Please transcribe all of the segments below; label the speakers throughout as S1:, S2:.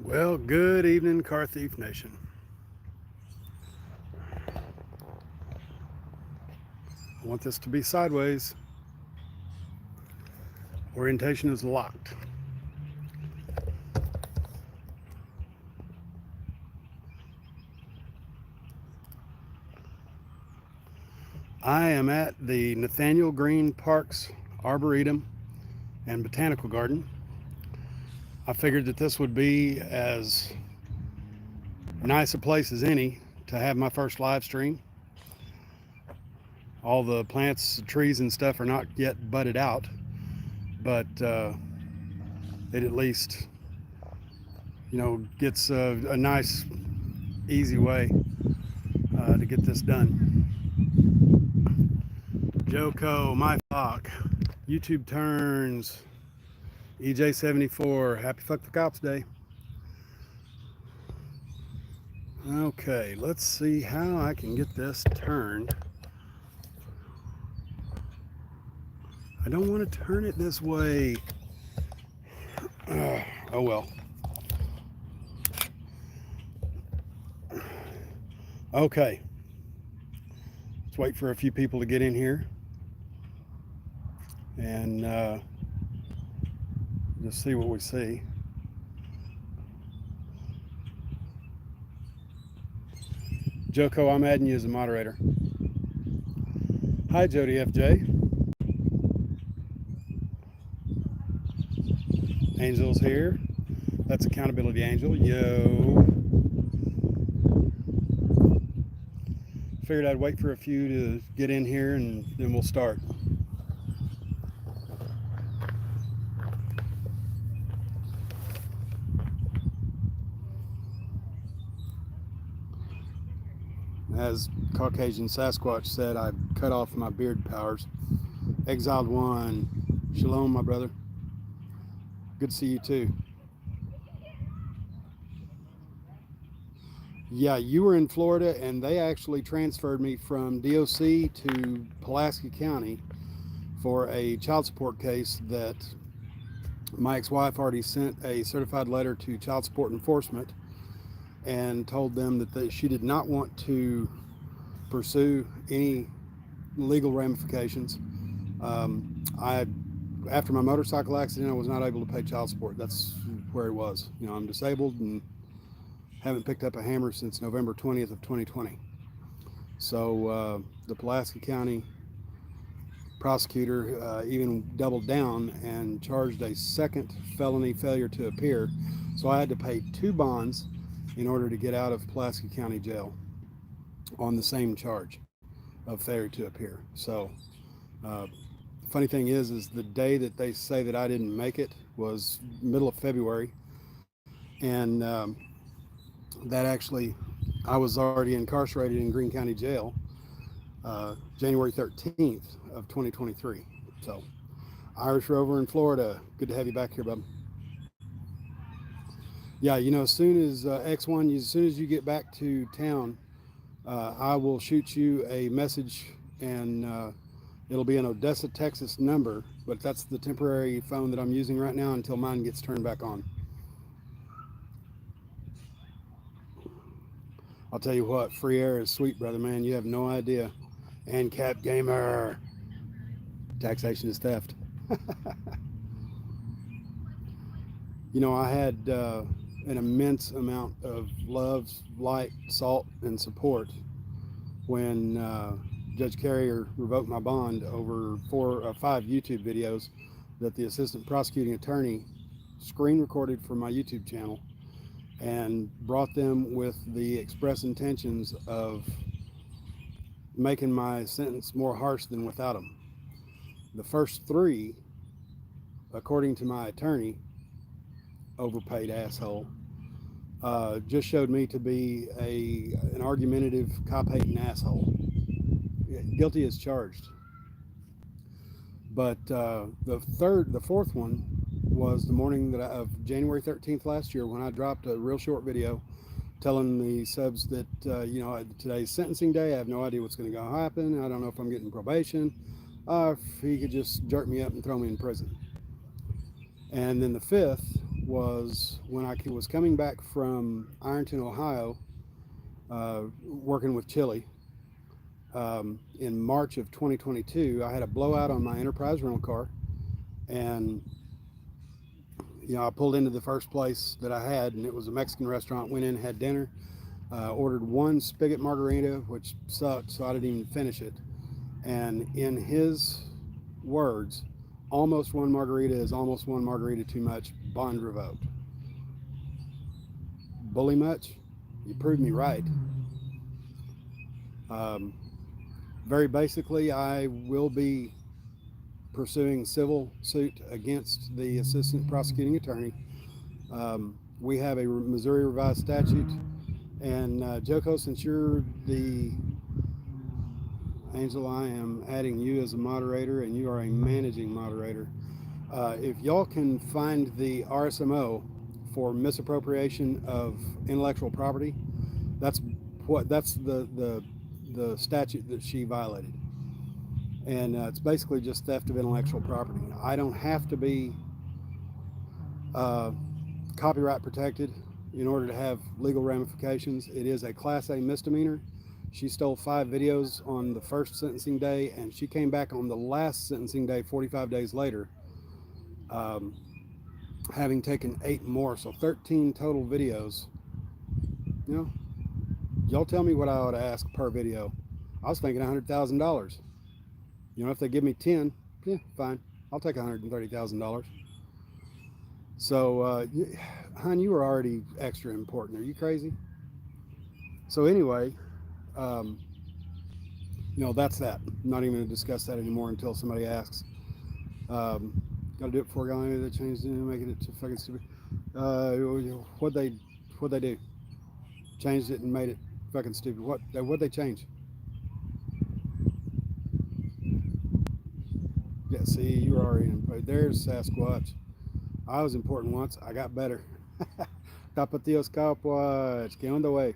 S1: Well, good evening, CarThief Nation. I want this to be sideways. Orientation is locked. I am at the Nathaniel Green Parks Arboretum and Botanical Garden. I figured that this would be as nice a place as any to have my first live stream. All the plants, trees, and stuff are not yet budded out, but it at least, gets a nice, easy way to get this done. Joko, my flock, YouTube turns, EJ74, happy fuck the cops day. Okay, let's see how I can get this turned. I don't want to turn it this way. Oh well. Okay. Let's wait for a few people to get in here. And just see what we see. Joko, I'm adding you as a moderator. Hi, Jody FJ. Angel's here. That's Accountability Angel. Yo. Figured I'd wait for a few to get in here and then we'll start. As Caucasian Sasquatch said, I cut off my beard powers. Exiled one. Shalom, my brother. Good to see you too. Yeah, you were in Florida and they actually transferred me from DOC to Pulaski County for a child support case that my ex-wife already sent a certified letter to child support enforcement and told them that she did not want to pursue any legal ramifications. After my motorcycle accident, I was not able to pay child support. That's where it was. I'm disabled and haven't picked up a hammer since November 20th of 2020. So the Pulaski County prosecutor even doubled down and charged a second felony failure to appear. So I had to pay 2 bonds in order to get out of Pulaski County Jail on the same charge of failure to appear. So funny thing is the day that they say that I didn't make it was middle of February, and that actually I was already incarcerated in Greene County Jail January 13th of 2023. So Irish Rover in Florida, good to have you back here, bub. Yeah, as soon as X1, as soon as you get back to town, I will shoot you a message, and it'll be an Odessa, Texas number, but that's the temporary phone that I'm using right now until mine gets turned back on. I'll tell you what, free air is sweet, brother, man. You have no idea. And Cap Gamer, taxation is theft. I had an immense amount of love, light, salt, and support when Judge Carrier revoked my bond over 4 or 5 YouTube videos that the assistant prosecuting attorney screen recorded for my YouTube channel and brought them with the express intentions of making my sentence more harsh than without them. The first 3, according to my attorney, overpaid asshole, just showed me to be an argumentative, cop-hating asshole. Guilty as charged. But the fourth one was the morning of January 13th last year when I dropped a real short video telling the subs that, today's sentencing day. I have no idea what's going to go happen. I don't know if I'm getting probation. If he could just jerk me up and throw me in prison. And then the 5th was when I was coming back from Ironton, Ohio, working with Chili. In March of 2022, I had a blowout on my Enterprise rental car, and I pulled into the first place that I had, and it was a Mexican restaurant. Went in, had dinner, ordered one spigot margarita, which sucked, so I didn't even finish it. And in his words, almost one margarita is almost one margarita too much. Bond revoked. Bully much? You proved me right. Um, very basically, I will be pursuing civil suit against the assistant prosecuting attorney. We have a Missouri revised statute, and Joko, since you're the Angel, I am adding you as a moderator, and you are a managing moderator. If y'all can find the RSMO for misappropriation of intellectual property, that's the statute that she violated, and it's basically just theft of intellectual property. I don't have to be copyright protected in order to have legal ramifications. It is a Class A misdemeanor. She stole 5 videos on the first sentencing day, and she came back on the last sentencing day 45 days later, having taken 8 more, so 13 total videos. Y'all tell me what I ought to ask per video. I was thinking $100,000. If they give me 10, yeah, fine. I'll take $130,000. So, hon, you were already extra important. Are you crazy? So anyway, that's that. I'm not even going to discuss that anymore until somebody asks. Got to do it before going. They changed it and making it too fucking stupid. What'd they do? Changed it and made it fucking stupid. What'd they change? Yeah, see, you were already in. There's Sasquatch. I was important once. I got better. Tapatíos Sasquatch. ¿Qué onda, way?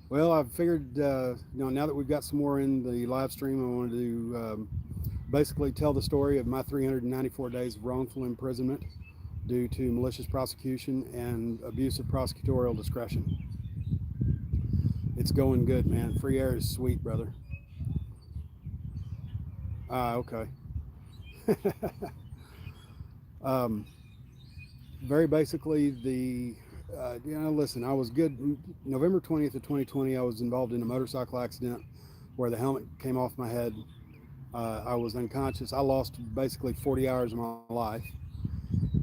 S1: Well, I figured, now that we've got some more in the live stream, I wanted to basically tell the story of my 394 days of wrongful imprisonment due to malicious prosecution and abuse of prosecutorial discretion. It's going good, man. Free air is sweet, brother. Okay. Very basically, listen, I was good. November 20th of 2020, I was involved in a motorcycle accident where the helmet came off my head. I was unconscious. I lost basically 40 hours of my life.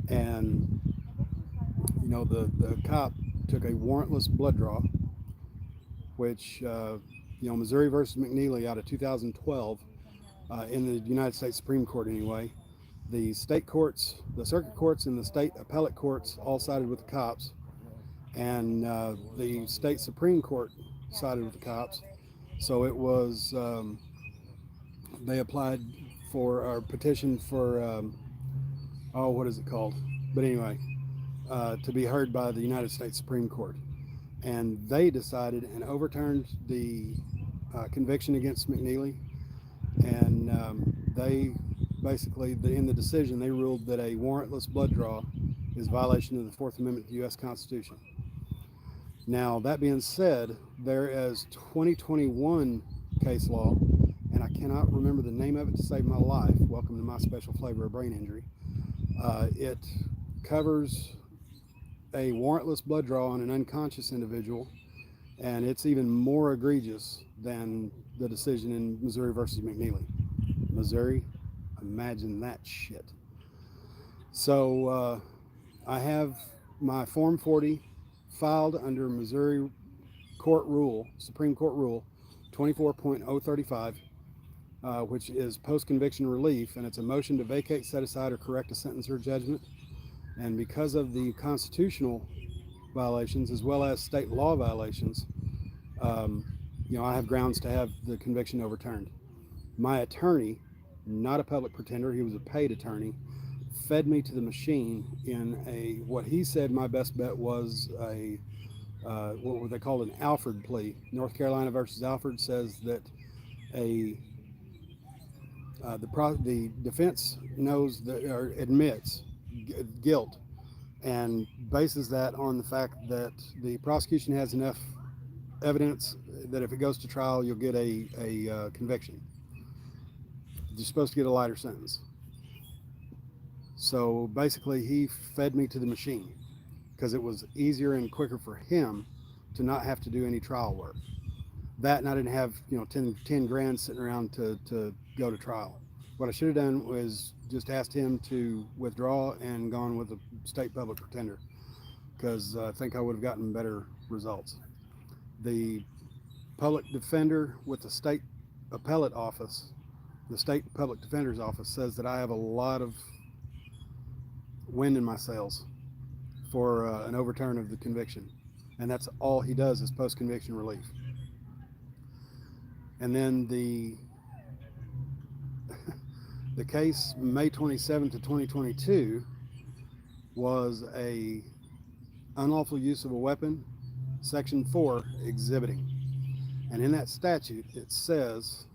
S1: And, the cop took a warrantless blood draw, which, Missouri versus McNeely out of 2012, in the United States Supreme Court anyway. The state courts, the circuit courts, and the state appellate courts all sided with the cops, and the state Supreme Court sided with the cops. So it was, they applied for, or petitioned for, what is it called? But anyway, to be heard by the United States Supreme Court. And they decided and overturned the conviction against McNeely. And they basically, in the decision, they ruled that a warrantless blood draw is violation of the 4th Amendment of the U.S. Constitution. Now, that being said, there is 2021 case law, and I cannot remember the name of it to save my life. Welcome to my special flavor of brain injury. It covers a warrantless blood draw on an unconscious individual, and it's even more egregious than the decision in Missouri versus McNeely. Missouri, imagine that shit. So I have my Form 40 filed under Missouri Court Rule, Supreme Court Rule 24.035, which is post-conviction relief, and it's a motion to vacate, set aside, or correct a sentence or judgment. And because of the constitutional violations as well as state law violations, I have grounds to have the conviction overturned. My attorney, not a public pretender, he was a paid attorney, fed me to the machine in what he said my best bet was what were they called, an Alford plea. North Carolina versus Alford says that the defense knows that, or admits guilt, and bases that on the fact that the prosecution has enough evidence that if it goes to trial, you'll get a conviction. You're supposed to get a lighter sentence. So basically, he fed me to the machine because it was easier and quicker for him to not have to do any trial work. That, and I didn't have 10 grand sitting around to go to trial. What I should have done was just asked him to withdraw and gone with a state public pretender, because I think I would have gotten better results. The public defender with the state appellate office, the state public defender's office, says that I have a lot of wind in my sails for an overturn of the conviction, and that's all he does is post-conviction relief. And then the case May 27th of 2022 was a unlawful use of a weapon, section 4, exhibiting. And in that statute, it says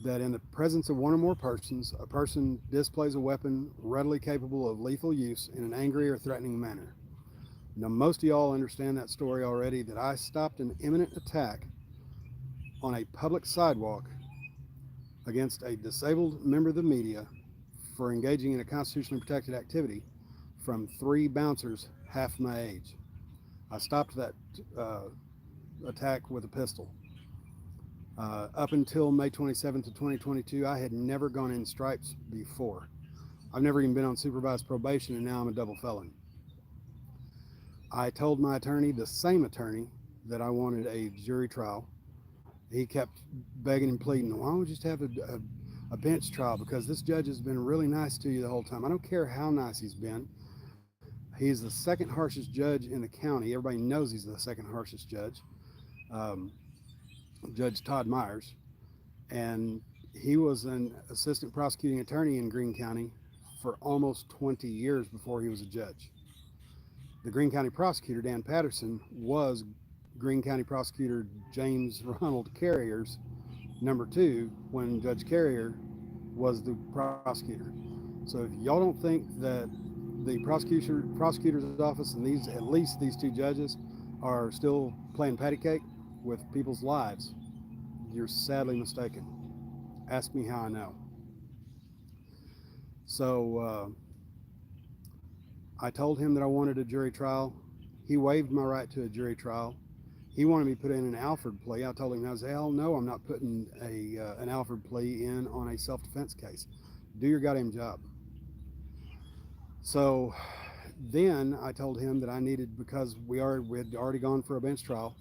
S1: that in the presence of one or more persons, a person displays a weapon readily capable of lethal use in an angry or threatening manner. Now, most of y'all understand that story already, that I stopped an imminent attack on a public sidewalk against a disabled member of the media for engaging in a constitutionally protected activity from 3 bouncers half my age. I stopped that attack with a pistol. Up until May 27th of 2022, I had never gone in stripes before. I've never even been on supervised probation, and now I'm a double felon. I told my attorney, the same attorney, that I wanted a jury trial. He kept begging and pleading, why don't we just have a bench trial, because this judge has been really nice to you the whole time. I don't care how nice he's been. He's the second harshest judge in the county. Everybody knows he's the second harshest judge, Judge Todd Myers. And he was an assistant prosecuting attorney in Greene County for almost 20 years before he was a judge. The Greene County prosecutor, Dan Patterson, was Greene County prosecutor James Ronald Carrier's number 2 when Judge Carrier was the prosecutor. So if y'all don't think that the prosecutor's office and at least these 2 judges are still playing patty cake with people's lives, you're sadly mistaken. Ask me how I know. So I told him that I wanted a jury trial. He waived my right to a jury trial. He wanted me to put in an Alford plea. I told him, hell no, I'm not putting an Alford plea in on a self-defense case. Do your goddamn job. So then I told him that I needed, because we had already gone for a bench trial,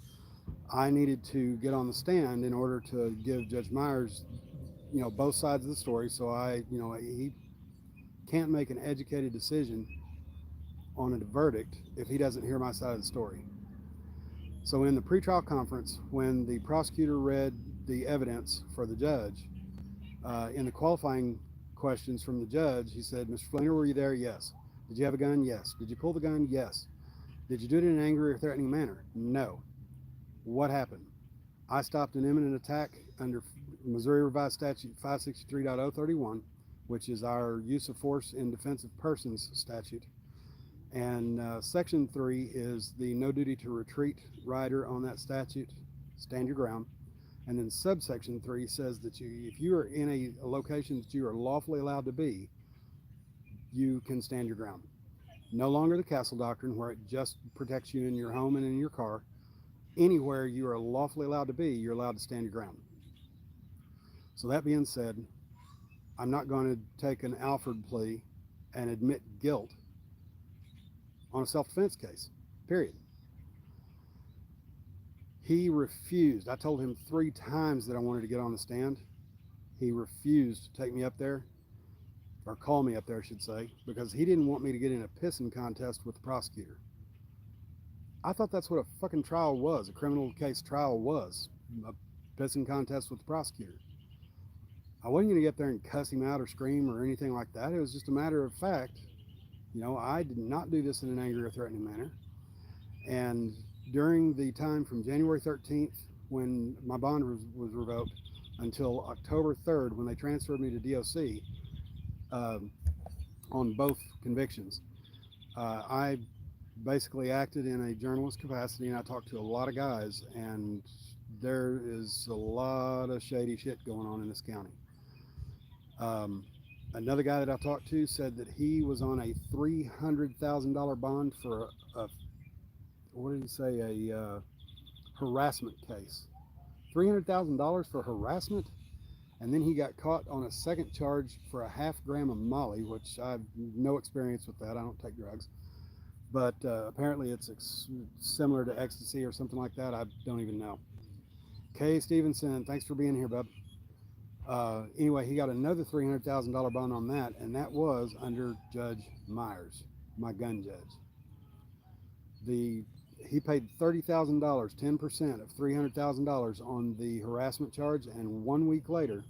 S1: I needed to get on the stand in order to give Judge Myers, both sides of the story. So he can't make an educated decision on a verdict if he doesn't hear my side of the story. So in the pretrial conference, when the prosecutor read the evidence for the judge, in the qualifying questions from the judge, he said, Mr. Fleener, were you there? Yes. Did you have a gun? Yes. Did you pull the gun? Yes. Did you do it in an angry or threatening manner? No. What happened? I stopped an imminent attack under Missouri Revised Statute 563.031, which is our use of force in defense of persons statute. And section 3 is the no duty to retreat rider on that statute, stand your ground. And then subsection 3 says that if you are in a location that you are lawfully allowed to be, you can stand your ground. No longer the castle doctrine, where it just protects you in your home and in your car. Anywhere you are lawfully allowed to be, you're allowed to stand your ground. So that being said, I'm not going to take an Alford plea and admit guilt on a self-defense case, period. He refused. I told him 3 times that I wanted to get on the stand. He refused to take me up there, or call me up there, I should say, because he didn't want me to get in a pissing contest with the prosecutor. I thought that's what a fucking trial was, a criminal case trial was, a pissing contest with the prosecutor. I wasn't going to get up there and cuss him out or scream or anything like that. It was just a matter of fact. I did not do this in an angry or threatening manner. And during the time from January 13th, when my bond was revoked, until October 3rd, when they transferred me to DOC, on both convictions. I basically acted in a journalist capacity, and I talked to a lot of guys, and there is a lot of shady shit going on in this county. Um, Another guy that I talked to said that he was on a $300,000 bond for a what did he say, a harassment case. $300,000 for harassment, and then he got caught on a second charge for a half gram of Molly, which I have no experience with that. I don't take drugs, but apparently it's similar to ecstasy or something like that. I don't even know. Kay Stevenson, thanks for being here, bub. Anyway, he got another $300,000 bond on that, and that was under Judge Myers, my gun judge. He paid $30,000, 10% of $300,000 on the harassment charge, and 1 week later,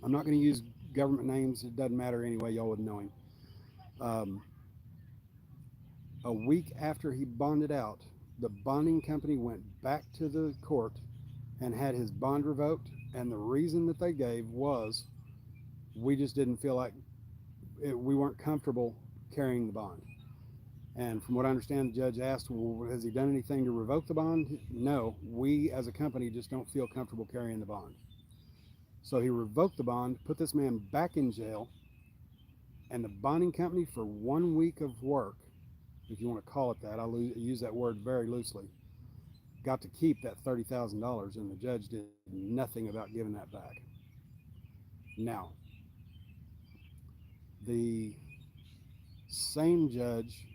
S1: I'm not going to use government names. It doesn't matter anyway. Y'all wouldn't know him. A week after he bonded out, the bonding company went back to the court and had his bond revoked, and the reason that they gave was we just didn't feel like we weren't comfortable carrying the bond. And from what I understand, the judge asked, well, has he done anything to revoke the bond? No, we as a company just don't feel comfortable carrying the bond. So he revoked the bond, put this man back in jail, and the bonding company, for 1 week of work, if you want to call it that, I use that word very loosely, got to keep that $30,000, and the judge did nothing about giving that back. Now, the same judge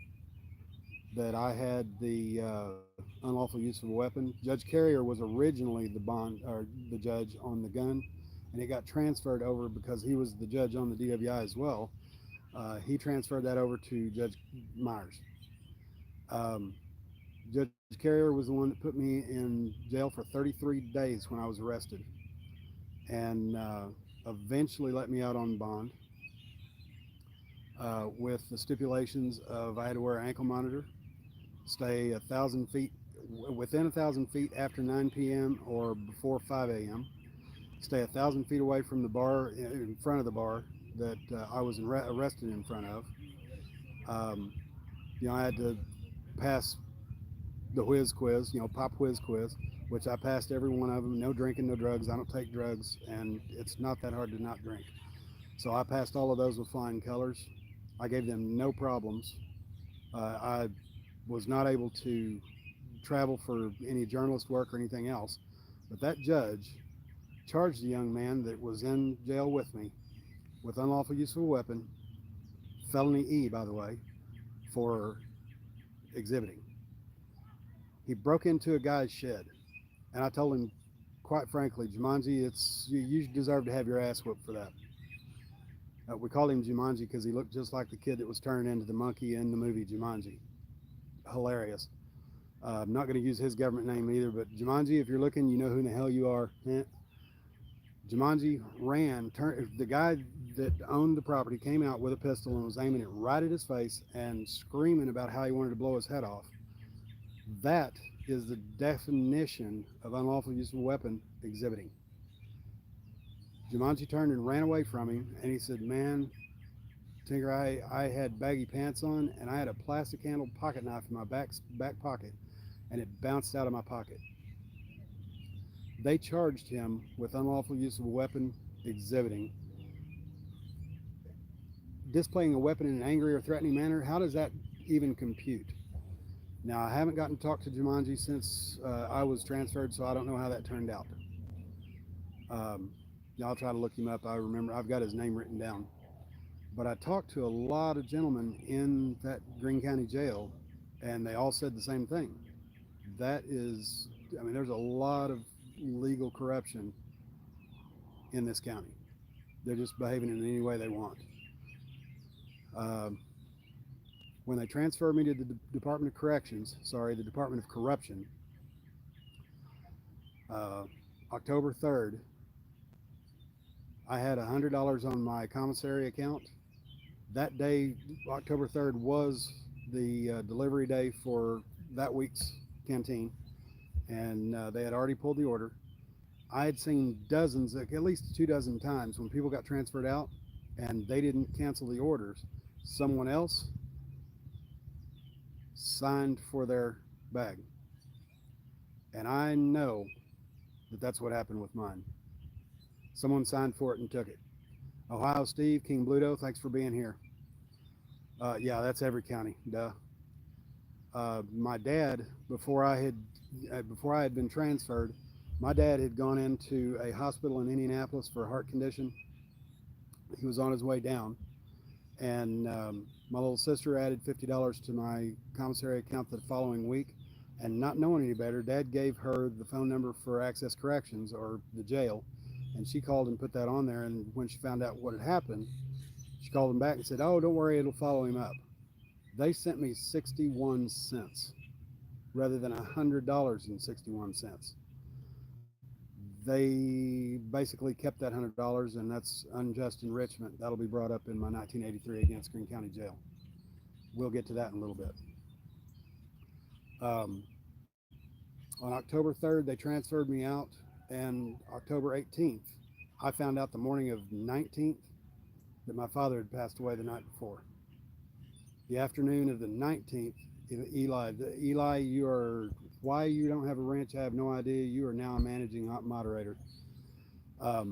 S1: that I had the unlawful use of a weapon, Judge Carrier was originally the judge on the gun, and it got transferred over because he was the judge on the DWI as well. He transferred that over to Judge Myers. Judge Carrier was the one that put me in jail for 33 days when I was arrested, and eventually let me out on bond with the stipulations of I had to wear an ankle monitor, stay 1,000 feet within 1,000 feet after 9 p.m. or before 5 a.m. Stay 1,000 feet away from the bar, in front of the bar that I was arrested in front of. I had to pass the whiz quiz, pop whiz quiz, which I passed every one of them. No drinking, no drugs. I don't take drugs, and it's not that hard to not drink. So I passed all of those with flying colors. I gave them no problems. I was not able to travel for any journalist work or anything else, but that judge charged the young man that was in jail with me with unlawful use of a weapon, felony E, by the way, for exhibiting. He broke into a guy's shed, and I told him, quite frankly, Jumanji, you deserve to have your ass whooped for that. We called him Jumanji because he looked just like the kid that was turned into the monkey in the movie Jumanji. Hilarious. I'm not going to use his government name either, but Jumanji, if you're looking, you know who the hell you are. Jumanji ran. The guy that owned the property came out with a pistol and was aiming it right at his face and screaming about how he wanted to blow his head off. That is the definition of unlawful use of a weapon, exhibiting. Jumanji turned and ran away from him, and he said, man, Tinker, I had baggy pants on, and I had a plastic handled pocket knife in my back pocket, and it bounced out of my pocket. They charged him with unlawful use of a weapon, exhibiting. Displaying a weapon in an angry or threatening manner, how does that even compute? Now, I haven't gotten to talk to Jumanji since I was transferred, so I don't know how that turned out. I'll try to look him up. I remember I've got his name written down. But I talked to a lot of gentlemen in that Greene County jail, and they all said the same thing. That is, there's a lot of legal corruption in this county. They're just behaving in any way they want. When they transferred me to the Department of Corruption, October 3rd, I had $100 on my commissary account. That day, October 3rd, was the delivery day for that week's canteen, and they had already pulled the order. I had seen at least 2 dozen times when people got transferred out and they didn't cancel the orders. someone else signed for their bag. And I know that that's what happened with mine. Someone signed for it and took it. Ohio Steve, King Bluto, thanks for being here. Yeah, that's every county, duh. My dad, before I had been transferred, my dad had gone into a hospital in Indianapolis for a heart condition. He was on his way down, and my little sister added $50 to my commissary account the following week. And not knowing any better, Dad gave her the phone number for Access Corrections, or the jail, and she called and put that on there. And when she found out what had happened, she called him back and said, "Oh, don't worry, it'll follow him up." They sent me 61 cents rather than $100.61. They basically kept that $100, and that's unjust enrichment. That'll be brought up in my 1983 against Greene County Jail. We'll get to that in a little bit. On October 3rd, they transferred me out, and October 18th, I found out the morning of 19th that my father had passed away the night before. The afternoon of the 19th, Eli, why you don't have a ranch, I have no idea. You are now a managing moderator. I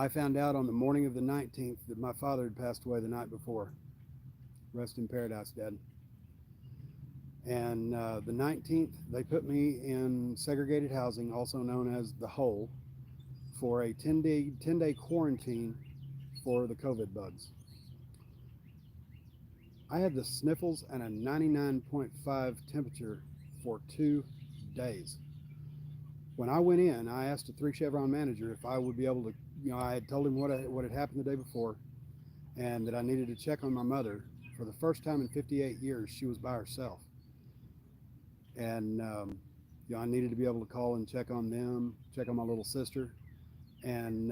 S1: found out on the morning of the 19th that my father had passed away the night before. Rest in paradise, Dad. And the 19th, they put me in segregated housing, also known as the Hole, for a 10-day quarantine for the COVID bugs. I had the sniffles and a 99.5 temperature for 2 days. When I went in, I asked a 3 Chevron manager if I would be able to, I had told him what had happened the day before, and that I needed to check on my mother. For the first time in 58 years, she was by herself. And I needed to be able to call and check on them, check on my little sister. And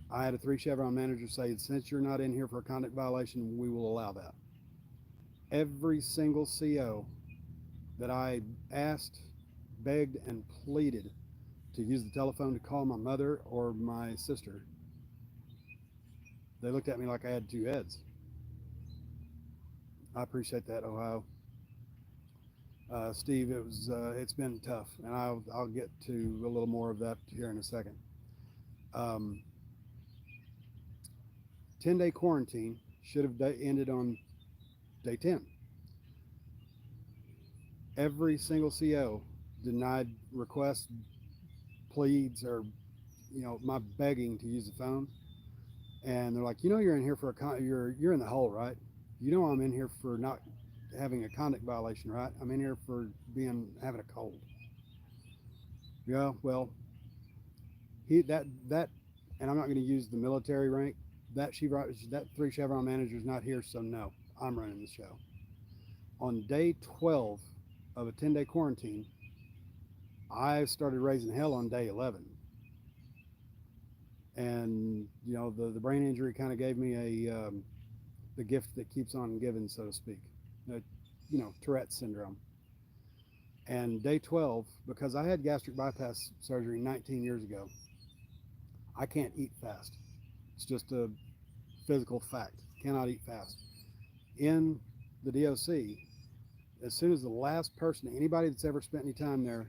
S1: I had a 3 Chevron manager say, "Since you're not in here for a conduct violation, we will allow that." Every single CO that I asked, begged, and pleaded to use the telephone to call my mother or my sister, they looked at me like I had 2 heads. I appreciate that, Ohio. Steve, it's been tough, and I'll get to a little more of that here in a second. 10-day quarantine should have ended on day 10. Every single CO denied requests, pleads, or my begging to use the phone, and they're like, "You're in here for you're in the hole, right? I'm in here for not having a conduct violation, right? I'm in here for having a cold." Yeah, well, that, and I'm not going to use the military rank. That 3 Chevron manager is not here, so no, I'm running the show. On day 12 of a 10-day quarantine, I started raising hell on day 11. And, the brain injury kind of gave me the gift that keeps on giving, so to speak. Tourette's syndrome. And day 12, because I had gastric bypass surgery 19 years ago, I can't eat fast. It's just a physical fact. Cannot eat fast. In the DOC, as soon as the last person, anybody that's ever spent any time there,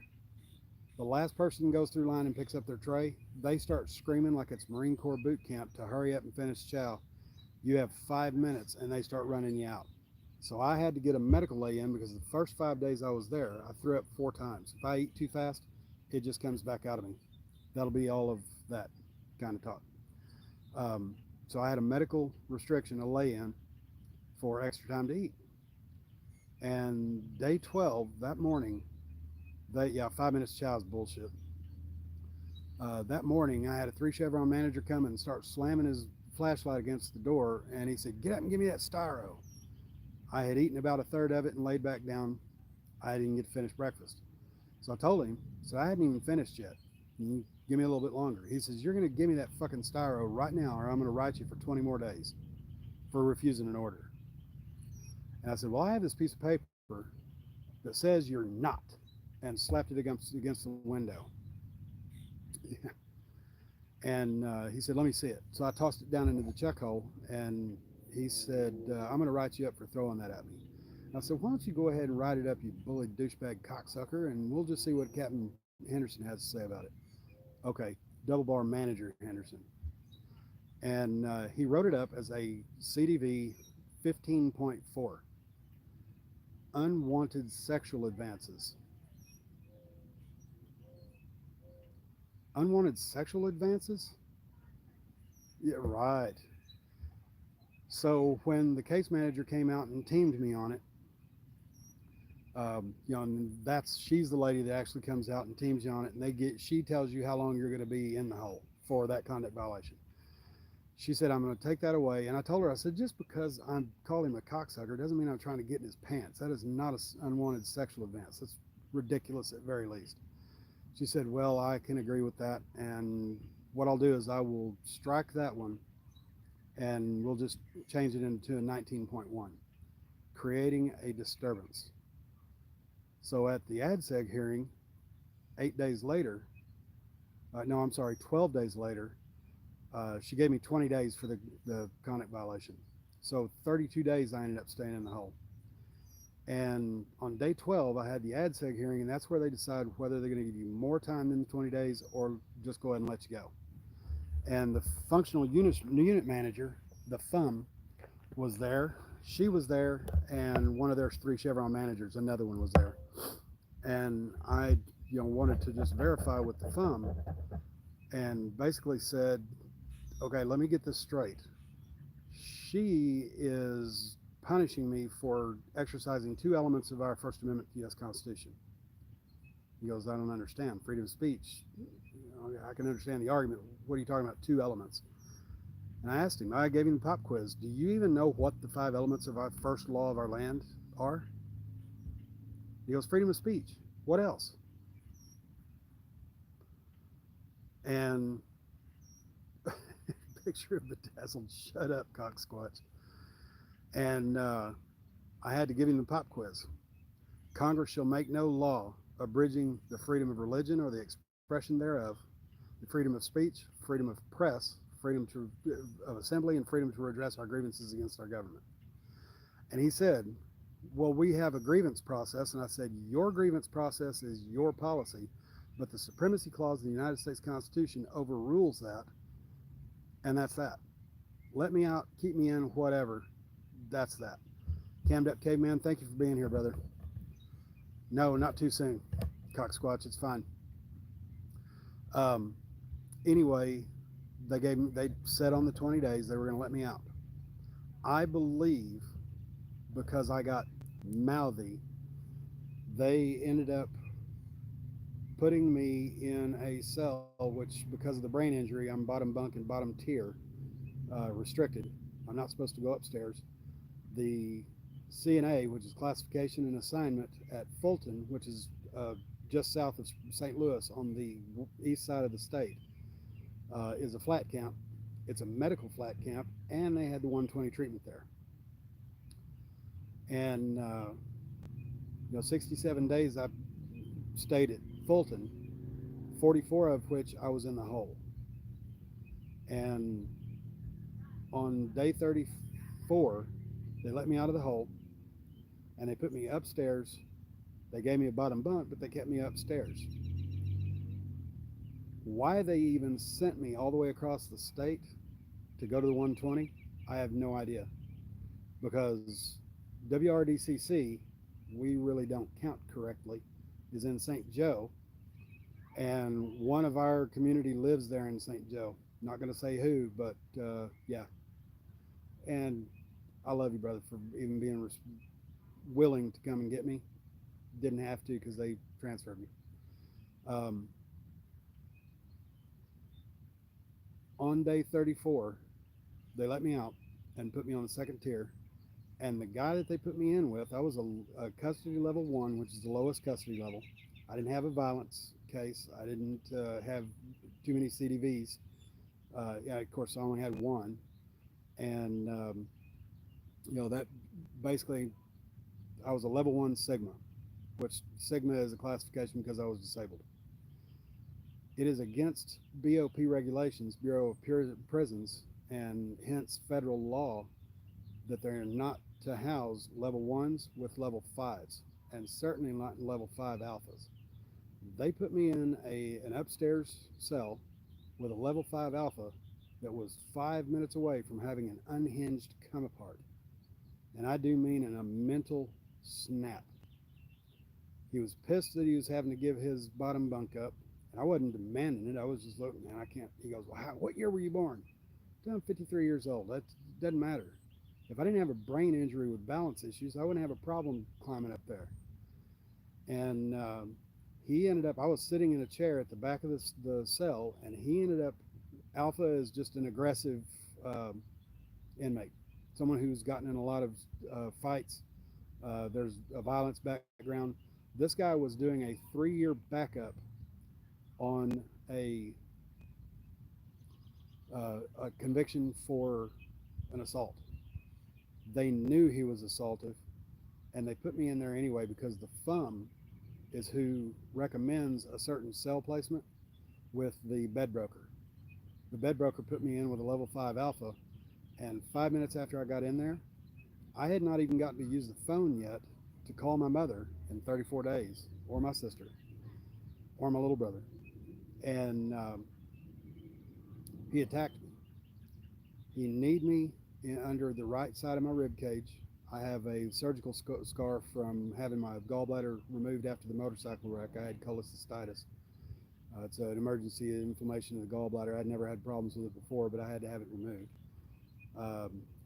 S1: the last person goes through line and picks up their tray, they start screaming like it's Marine Corps boot camp to hurry up and finish chow. You have 5 minutes, and they start running you out. So I had to get a medical lay-in because the first 5 days I was there, I threw up 4 times. If I eat too fast, it just comes back out of me. That'll be all of that kind of talk. So I had a medical restriction, a lay-in, for extra time to eat. And day 12, that morning, 5 minutes chow is bullshit. That morning, I had a 3 Chevron manager come and start slamming his flashlight against the door, and he said, "Get up and give me that styro." I had eaten about a third of it and laid back down. I didn't get to finish breakfast. So I told him, I hadn't even finished yet. Give me a little bit longer. He says, "You're going to give me that fucking styro right now, or I'm going to write you for 20 more days for refusing an order." And I said, "Well, I have this piece of paper that says you're not," and slapped it against the window. And he said, "Let me see it." So I tossed it down into the check hole, and he said, I'm going to write you up for throwing that at me. And I said, why don't you go ahead and write it up, you bully douchebag cocksucker, and we'll just see what Captain Henderson has to say about it. Okay, double bar manager Henderson. And he wrote it up as a CDV 15.4, unwanted sexual advances. Unwanted sexual advances? Yeah, right. So when the case manager came out and teamed me on it, and she's the lady that actually comes out and teams you on it, and she tells you how long you're going to be in the hole for that conduct violation. She said, I'm going to take that away. And I told her, I said, just because I called him a cocksucker doesn't mean I'm trying to get in his pants. That is not an unwanted sexual advance. That's ridiculous at very least. She said, well, I can agree with that. And what I'll do is I will strike that one and we'll just change it into a 19.1, creating a disturbance. So at the ADSEG hearing, 8 days later, no, I'm sorry, 12 days later, she gave me 20 days for the conduct violation. So 32 days I ended up staying in the hole. And on day 12, I had the ADSEG hearing, and that's where they decide whether they're going to give you more time than the 20 days or just go ahead and let you go. And the functional unit manager, the FUM, was there. She was there, and one of their 3 Chevron managers, another one, was there. And I wanted to just verify with the FUM and basically said, okay, let me get this straight. She is punishing me for exercising 2 elements of our First Amendment to the U.S. Constitution. He goes, I don't understand. Freedom of speech. I can understand the argument. What are you talking about, 2 elements? And I asked him, I gave him the pop quiz. Do you even know what the 5 elements of our first law of our land are? He goes, freedom of speech. What else? And picture of bedazzled, shut up, cocksquatch. And I had to give him the pop quiz. Congress shall make no law abridging the freedom of religion or the expression thereof, the freedom of speech, freedom of press, freedom of assembly, and freedom to redress our grievances against our government. And he said, well, we have a grievance process. And I said, your grievance process is your policy, but the Supremacy Clause of the United States Constitution overrules that, and that's that. Let me out, keep me in, whatever. That's that. Cammed Up Caveman, thank you for being here, brother. No, not too soon, cocksquatch, it's fine. Anyway, they said on the 20 days they were going to let me out. I believe because I got mouthy, they ended up putting me in a cell, which because of the brain injury, I'm bottom bunk and bottom tier, restricted. I'm not supposed to go upstairs. The CNA, which is classification and assignment at Fulton, which is just south of St. Louis on the east side of the state, is a flat camp. It's a medical flat camp, and they had the 120 treatment there. And 67 days I stayed at Fulton, 44 of which I was in the hole. And on day 34, they let me out of the hole, and they put me upstairs. They gave me a bottom bunk, but they kept me upstairs. Why they even sent me all the way across the state to go to the 120, I have no idea. Because WRDCC, we really don't count correctly, is in St. Joe, and one of our community lives there in St. Joe. Not going to say who, but yeah. And I love you, brother, for even being willing to come and get me. Didn't have to because they transferred me. On day 34, they let me out and put me on the 2nd tier. And the guy that they put me in with, I was a custody level 1, which is the lowest custody level. I didn't have a violence case. I didn't have too many CDVs. Yeah, of course, I only had 1. And, that basically, I was a level 1 Sigma, which Sigma is a classification because I was disabled. It is against BOP regulations, Bureau of Prisons, and hence federal law, that they're not to house level ones with level fives, and certainly not level five alphas. They put me in an upstairs cell with a level five alpha that was 5 minutes away from having an unhinged come apart. And I do mean in a mental snap. He was pissed that he was having to give his bottom bunk up. And I wasn't demanding it. I was just looking, man, I can't. He goes, well, what year were you born? I'm 53 years old. That doesn't matter. If I didn't have a brain injury with balance issues, I wouldn't have a problem climbing up there. And he ended up, I was sitting in a chair at the back of the cell, and he ended up, Alpha is just an aggressive inmate, someone who's gotten in a lot of fights. There's a violence background. This guy was doing a 3-year backup on a conviction for an assault. They knew he was assaultive, and they put me in there anyway because the FUM is who recommends a certain cell placement with the bed broker. The bed broker put me in with a level 5 alpha, and 5 minutes after I got in there, I had not even gotten to use the phone yet to call my mother in 34 days, or my sister, or my little brother. And he attacked me. He kneed me under the right side of my rib cage. I have a surgical scar from having my gallbladder removed after the motorcycle wreck. I had cholecystitis. It's an emergency inflammation of the gallbladder. I'd never had problems with it before, but I had to have it removed.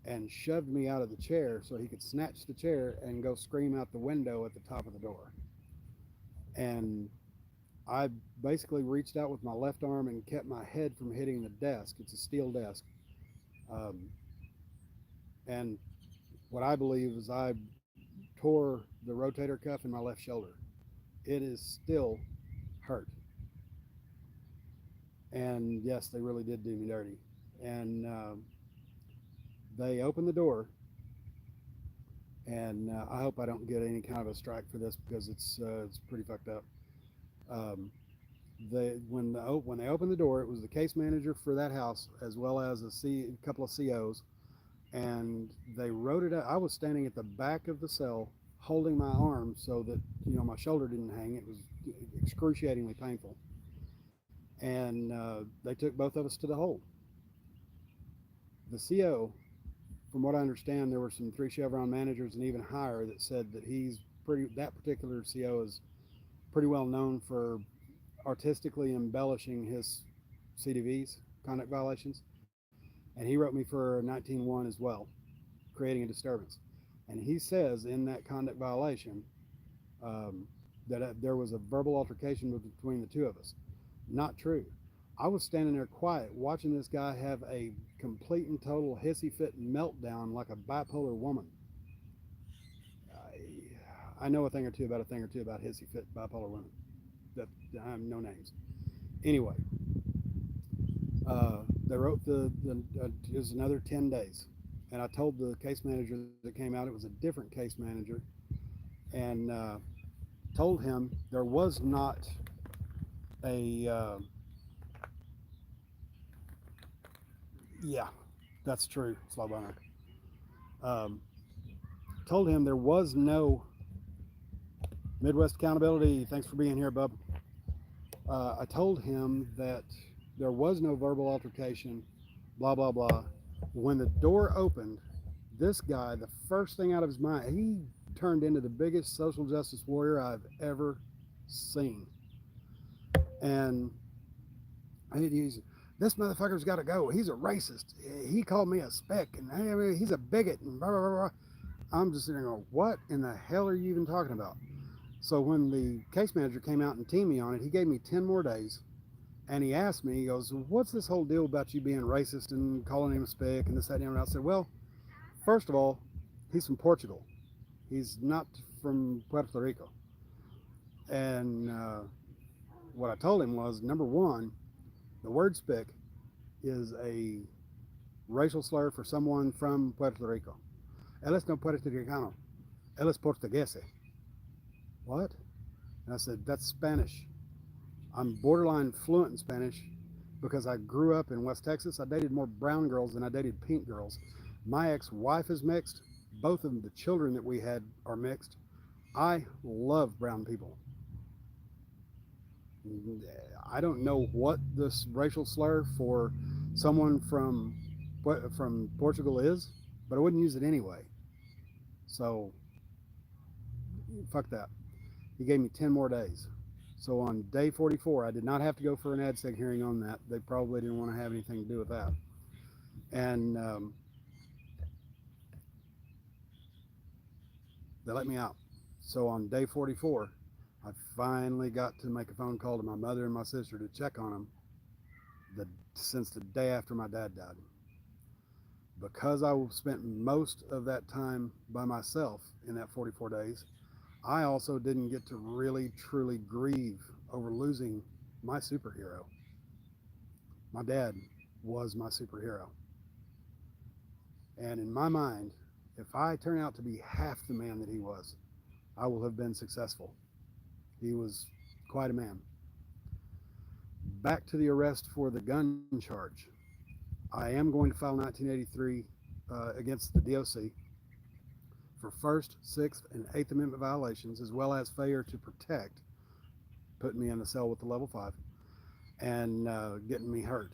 S1: And shoved me out of the chair so he could snatch the chair and go scream out the window at the top of the door. And I basically reached out with my left arm and kept my head from hitting the desk. It's a steel desk. And what I believe is I tore the rotator cuff in my left shoulder. It is still hurt. And yes, they really did do me dirty. And they opened the door, and I hope I don't get any kind of a strike for this because it's pretty fucked up. When they opened the door, it was the case manager for that house as well as a couple of COs, and they wrote it out. I was standing at the back of the cell holding my arm so that my shoulder didn't hang. It was excruciatingly painful, and they took both of us to the hole. The CO, from what I understand, there were some 3 Chevron managers and even higher that said that that particular CO is pretty well known for artistically embellishing his CDVs, conduct violations. And he wrote me for a 19-1 as well, creating a disturbance. And he says in that conduct violation that there was a verbal altercation between the two of us. Not true. I was standing there quiet, watching this guy have a complete and total hissy fit meltdown like a bipolar woman. I know a thing or two about hissy fit bipolar women. That I have no names. Anyway, they wrote it was another 10 days. And I told the case manager that came out, it was a different case manager, and told him there was not a, yeah, that's true, slow burner. Told him there was no Midwest accountability. Thanks for being here, bub. I told him that there was no verbal altercation, blah, blah, blah. When the door opened, this guy, the first thing out of his mind, he turned into the biggest social justice warrior I've ever seen. And this motherfucker's got to go. He's a racist. He called me a speck, and he's a bigot, and blah, blah, blah, blah. I'm just sitting there going, what in the hell are you even talking about? So when the case manager came out and teamed me on it, he gave me 10 more days. And he asked me, he goes, what's this whole deal about you being racist and calling him a speck and this, that, and the other? I said, well, first of all, he's from Portugal. He's not from Puerto Rico. And what I told him was, number one, the word spick is a racial slur for someone from Puerto Rico. Él es no puertorricano. Él es portugués. What? And I said, that's Spanish. I'm borderline fluent in Spanish because I grew up in West Texas. I dated more brown girls than I dated pink girls. My ex-wife is mixed. Both of the children that we had are mixed. I love brown people. I don't know what this racial slur for someone from Portugal is, but I wouldn't use it anyway. So fuck that. He gave me 10 more days. So on day 44, I did not have to go for an ADSEG hearing on that. They probably didn't want to have anything to do with that. And they let me out. So on day 44, I finally got to make a phone call to my mother and my sister to check on them since the day after my dad died. Because I spent most of that time by myself in that 44 days, I also didn't get to really truly grieve over losing my superhero. My dad was my superhero. And in my mind, if I turn out to be half the man that he was, I will have been successful. He was quite a man. Back to the arrest for the gun charge. I am going to file 1983 against the DOC for First, Sixth, and Eighth Amendment violations, as well as failure to protect, putting me in the cell with the level 5, and getting me hurt.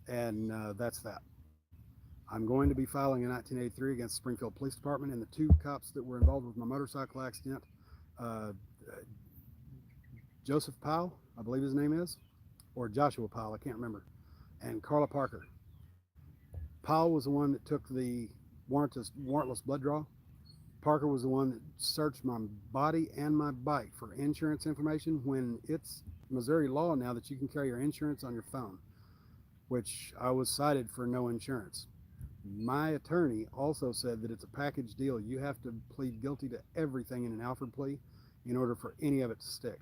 S1: And that's that. I'm going to be filing in 1983 against the Springfield Police Department and the 2 cops that were involved with my motorcycle accident. Joseph Powell, I believe his name is, or Joshua Powell, I can't remember, and Carla Parker. Powell was the one that took the warrantless blood draw. Parker was the one that searched my body and my bike for insurance information, when it's Missouri law now that you can carry your insurance on your phone, which I was cited for no insurance. My attorney also said that it's a package deal. You have to plead guilty to everything in an Alford plea in order for any of it to stick.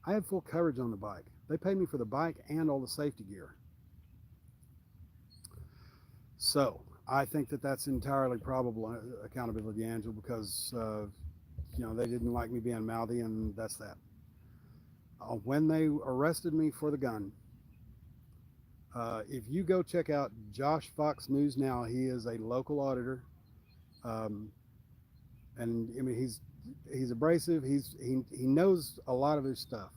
S1: I had full coverage on the bike. They paid me for the bike and all the safety gear. So I think that that's entirely probable accountability, Angela, because they didn't like me being mouthy, and that's that. When they arrested me for the gun, if you go check out Josh Fox News Now, he is a local auditor, and I mean he's abrasive. He knows a lot of his stuff.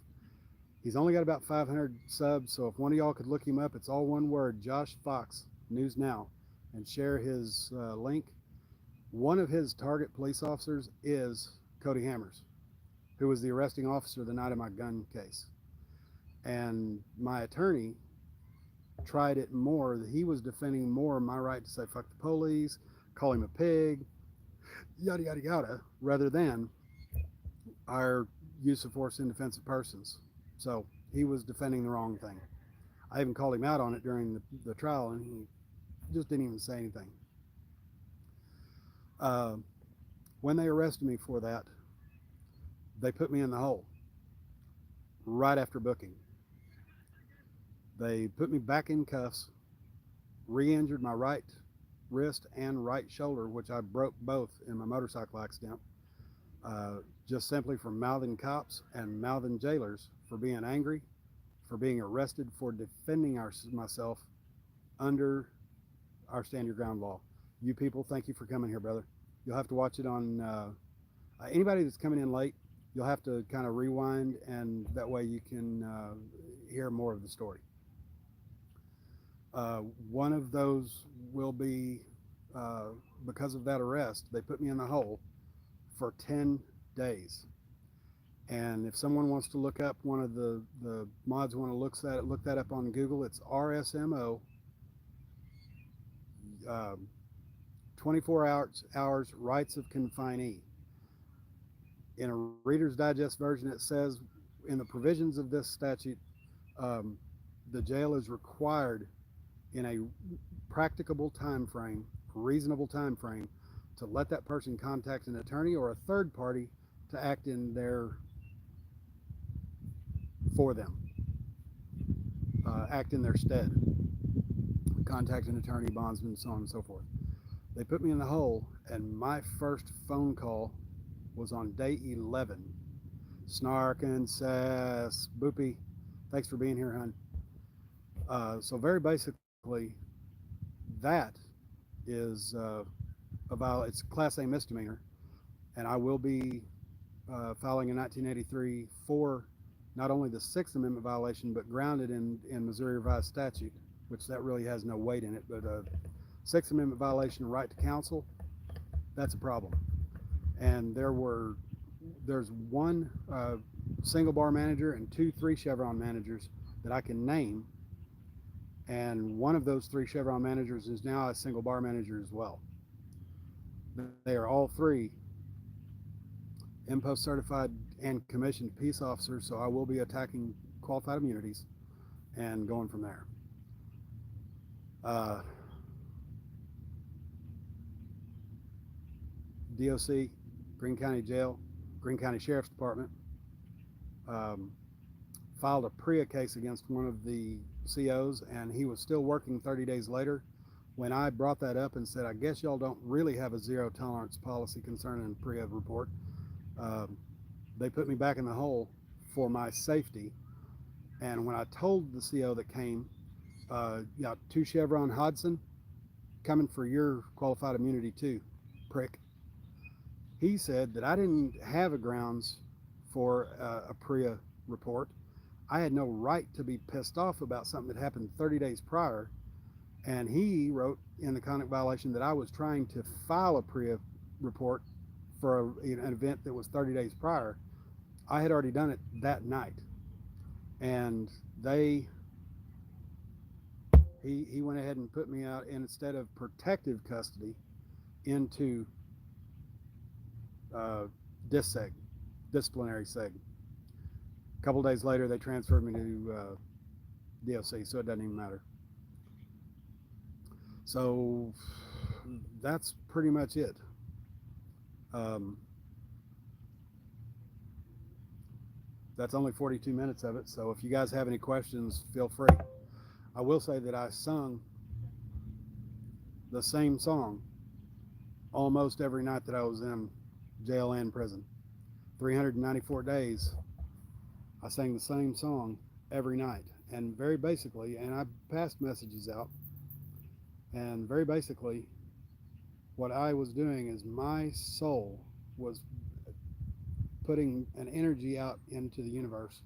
S1: He's only got about 500 subs, so if one of y'all could look him up, it's all one word: Josh Fox News Now, and share his link. One of his target police officers is Cody Hammers, who was the arresting officer the night of my gun case. And my attorney tried it more. He was defending more my right to say fuck the police, call him a pig, yada yada yada, rather than our use of force in defense of persons. So he was defending the wrong thing. I even called him out on it during the trial, and he just didn't even say anything. When they arrested me for that, they put me in the hole right after booking. They put me back in cuffs, re-injured my right wrist and right shoulder, which I broke both in my motorcycle accident, just simply from mouthing cops and mouthing jailers for being angry, for being arrested for defending myself under our stand your ground law. You people, thank you for coming here, brother. You'll have to watch it on, anybody that's coming in late, you'll have to kind of rewind, and that way you can hear more of the story. One of those will be, because of that arrest, they put me in the hole for 10 days. And if someone wants to look up, one of the mods want to look that up on Google, it's RSMO, 24 hours rights of confinee. In a Reader's Digest version, it says, in the provisions of this statute, the jail is required in a practicable time frame, reasonable time frame, to let that person contact an attorney or a third party to act in for them, act in their stead, contact an attorney, bondsman, so on and so forth. They put me in the hole, and my first phone call was on day 11. Snark and sass, Boopy, thanks for being here, hon. So very basically, that is it's a Class A misdemeanor, and I will be filing in 1983 for not only the Sixth Amendment violation, but grounded in Missouri Revised Statute, which that really has no weight in it. But Sixth Amendment violation, right to counsel, that's a problem. And there's one single bar manager and 2 3 Chevron managers that I can name, and one of those 3 Chevron managers is now a single bar manager as well. They are all 3 impost certified and commissioned peace officers, so I will be attacking qualified immunities and going from there. DOC, Greene County Jail, Greene County Sheriff's Department filed a PREA case against one of the COs, and he was still working 30 days later. When I brought that up and said, I guess y'all don't really have a zero tolerance policy concerning PREA report, they put me back in the hole for my safety. And when I told the CO that came, 2 Chevron Hodson, coming for your qualified immunity too, prick. He said that I didn't have a grounds for a PREA report. I had no right to be pissed off about something that happened 30 days prior. And he wrote in the conduct violation that I was trying to file a PREA report for an event that was 30 days prior. I had already done it that night. And he went ahead and put me out, instead of protective custody, into disciplinary seg. A couple days later, they transferred me to DOC, so it doesn't even matter. So that's pretty much it. That's only 42 minutes of it, so if you guys have any questions, feel free. I will say that I sung the same song almost every night that I was in jail and prison. 394 days, I sang the same song every night. And very basically, and I passed messages out, and very basically, what I was doing is my soul was putting an energy out into the universe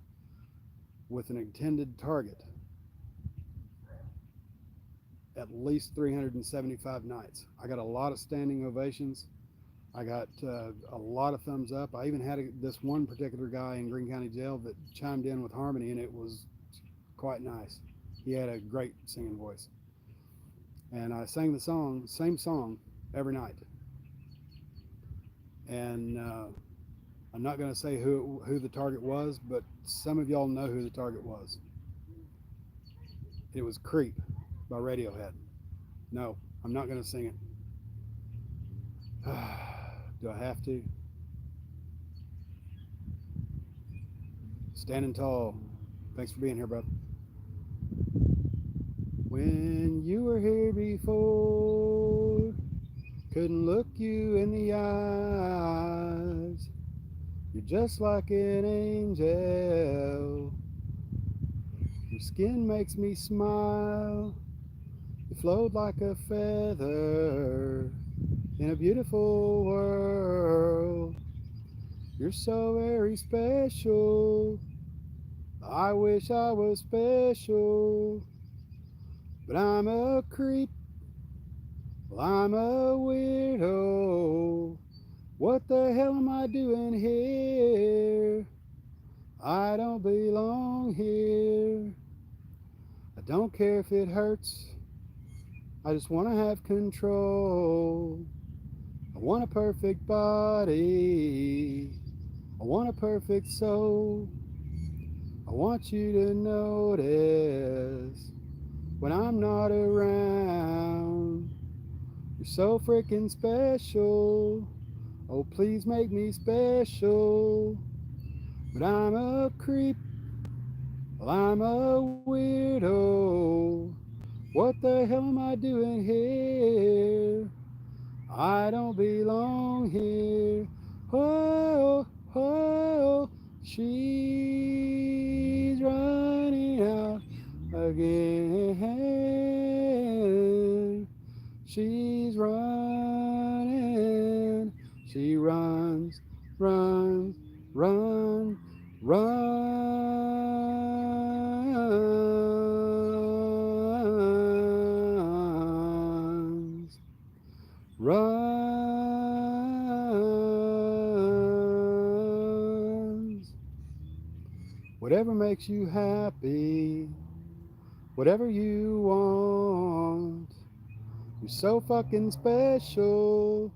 S1: with an intended target at least 375 nights. I got a lot of standing ovations. I got a lot of thumbs up. I even had this one particular guy in Greene County Jail that chimed in with harmony, and it was quite nice. He had a great singing voice. And I sang the same song every night. And I'm not going to say who the target was, but some of y'all know who the target was. It was Creep by Radiohead. No, I'm not going to sing it. Do I have to? Standing Tall. Thanks for being here, brother. When you were here before, couldn't look you in the eyes. You're just like an angel. Your skin makes me smile. You float like a feather in a beautiful world. You're so very special. I wish I was special, but I'm a creep. Well, I'm a weirdo. What the hell am I doing here? I don't belong here. I don't care if it hurts. I just want to have control. I want a perfect body. I want a perfect soul. I want you to notice when I'm not around. You're so freaking special. Oh, please make me special. But I'm a creep. Well, I'm a weirdo. What the hell am I doing here? I don't belong here. Oh, oh, she's running out again. She's running. She runs, runs, runs, runs, runs. Whatever makes you happy, whatever you want. You're so fucking special.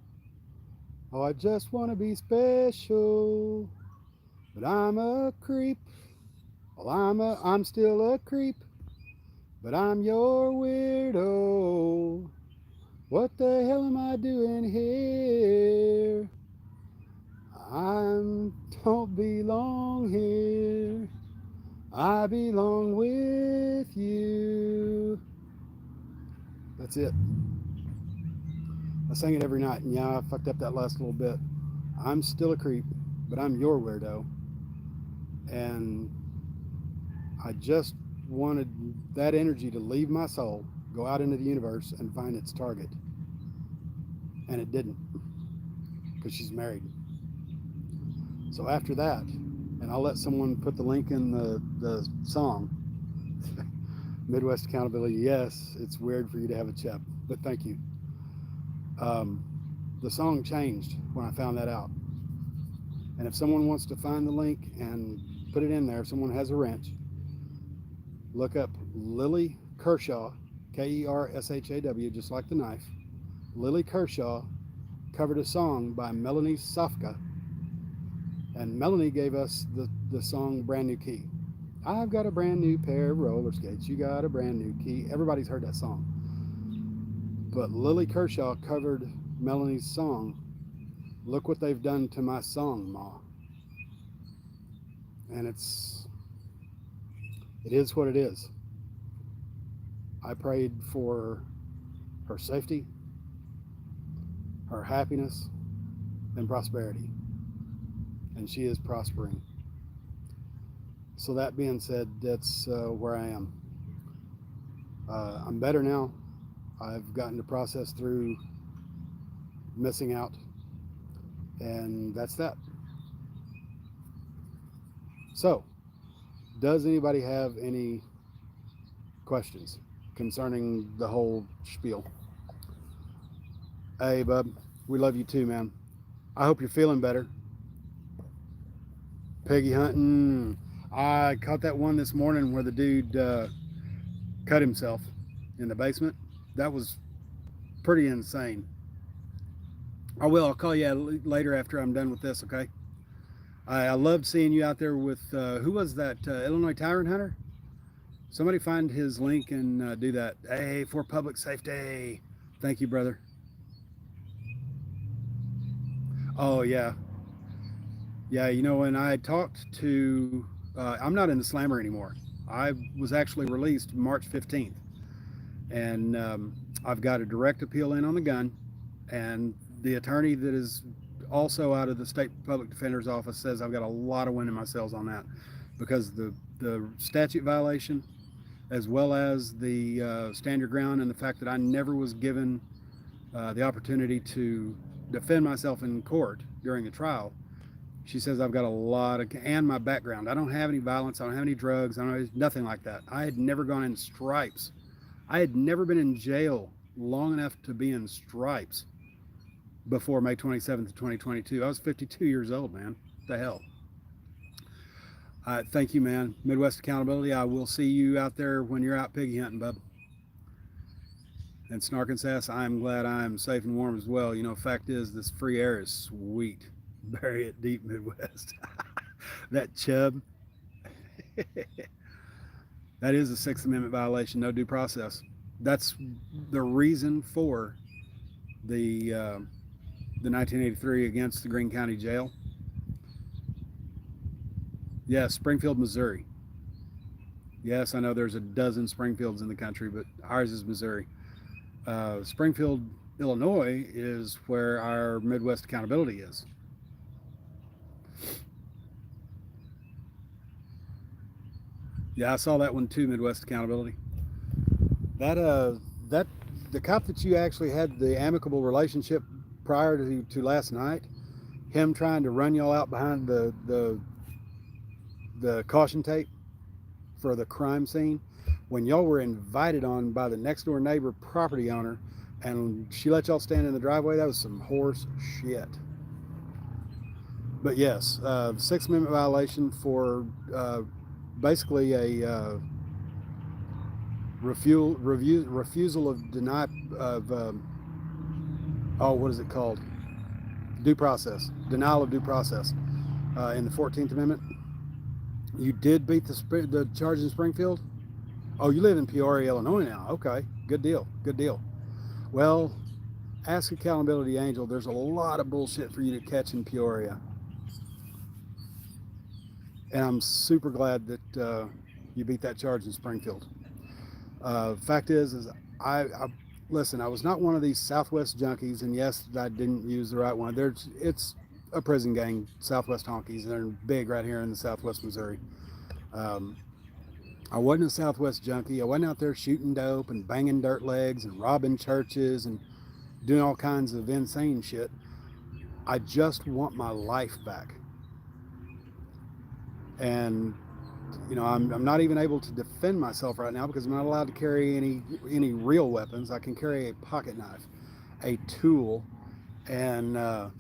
S1: Oh, I just want to be special. But I'm a creep. Well, I'm still a creep. But I'm your weirdo. What the hell am I doing here? I don't belong here. I belong with you. That's it. I sing it every night, and yeah, I fucked up that last little bit. I'm still a creep, but I'm your weirdo. And I just wanted that energy to leave my soul, go out into the universe, and find its target. And it didn't, because she's married. So after that, and I'll let someone put the link in the song, Midwest Accountability. Yes, it's weird for you to have a chip, but thank you. The song changed when I found that out. And if someone wants to find the link and put it in there, if someone has a wrench, look up Lily Kershaw, Kershaw, just like the knife. Lily Kershaw covered a song by Melanie Safka, and Melanie gave us the song Brand New Key. I've got a brand new pair of roller skates, you got a brand new key. Everybody's heard that song. But Lily Kershaw covered Melanie's song, Look What They've Done to My Song, Ma. And it is what it is. I prayed for her safety, her happiness, and prosperity. And she is prospering. So that being said, that's where I am. I'm better now. I've gotten to process through missing out, and that's that. So, does anybody have any questions concerning the whole spiel? Hey, bub, we love you too, man. I hope you're feeling better. Piggy hunting. I caught that one this morning where the dude cut himself in the basement. That was pretty insane. I'll call you later after I'm done with this, okay? I loved seeing you out there with, who was that, Illinois Tyrant Hunter? Somebody find his link and do that. Hey, for public safety. Thank you, brother. Oh, yeah. Yeah, you know, when I talked to, I'm not in the slammer anymore. I was actually released March 15th. And I've got a direct appeal in on the gun. And the attorney that is also out of the state public defender's office says I've got a lot of wind in my sails on that, because the statute violation, as well as the stand your ground, and the fact that I never was given the opportunity to defend myself in court during the trial. She says I've got a lot of, and my background. I don't have any violence. I don't have any drugs. I don't have nothing like that. I had never gone in stripes. I had never been in jail long enough to be in stripes before May 27th, 2022. I was 52 years old, man. What the hell? Thank you, man. Midwest Accountability. I will see you out there when you're out piggy hunting, bub. And Snark and Sass, I'm glad I'm safe and warm as well. You know, fact is, this free air is sweet. Bury it deep, Midwest. That chub. That is a Sixth Amendment violation, no due process. That's the reason for the 1983 against the Greene County Jail. Yes, Springfield, Missouri. Yes, I know there's a dozen Springfields in the country, but ours is Missouri. Springfield, Illinois is where our Midwest Accountability is. Yeah, I saw that one too, Midwest Accountability. That the cop that you actually had the amicable relationship prior to last night, him trying to run y'all out behind the caution tape for the crime scene, when y'all were invited on by the next door neighbor property owner, and she let y'all stand in the driveway, that was some horse shit. But yes, Sixth Amendment violation for basically a refusal of deny of what is it called? Due process, denial of due process in the 14th Amendment. You did beat the charge in Springfield. Oh, you live in Peoria, Illinois now. Okay, good deal, good deal. Well, ask Accountability Angel. There's a lot of bullshit for you to catch in Peoria, and I'm super glad that you beat that charge in Springfield. Fact is I listen. I was not one of these Southwest junkies, and yes, I didn't use the right one. It's a prison gang, Southwest honkies, and they're big right here in the Southwest Missouri. I wasn't a Southwest junkie. I wasn't out there shooting dope and banging dirt legs and robbing churches and doing all kinds of insane shit. I just want my life back. And you know, I'm not even able to defend myself right now because I'm not allowed to carry any real weapons. I can carry a pocket knife, a tool, and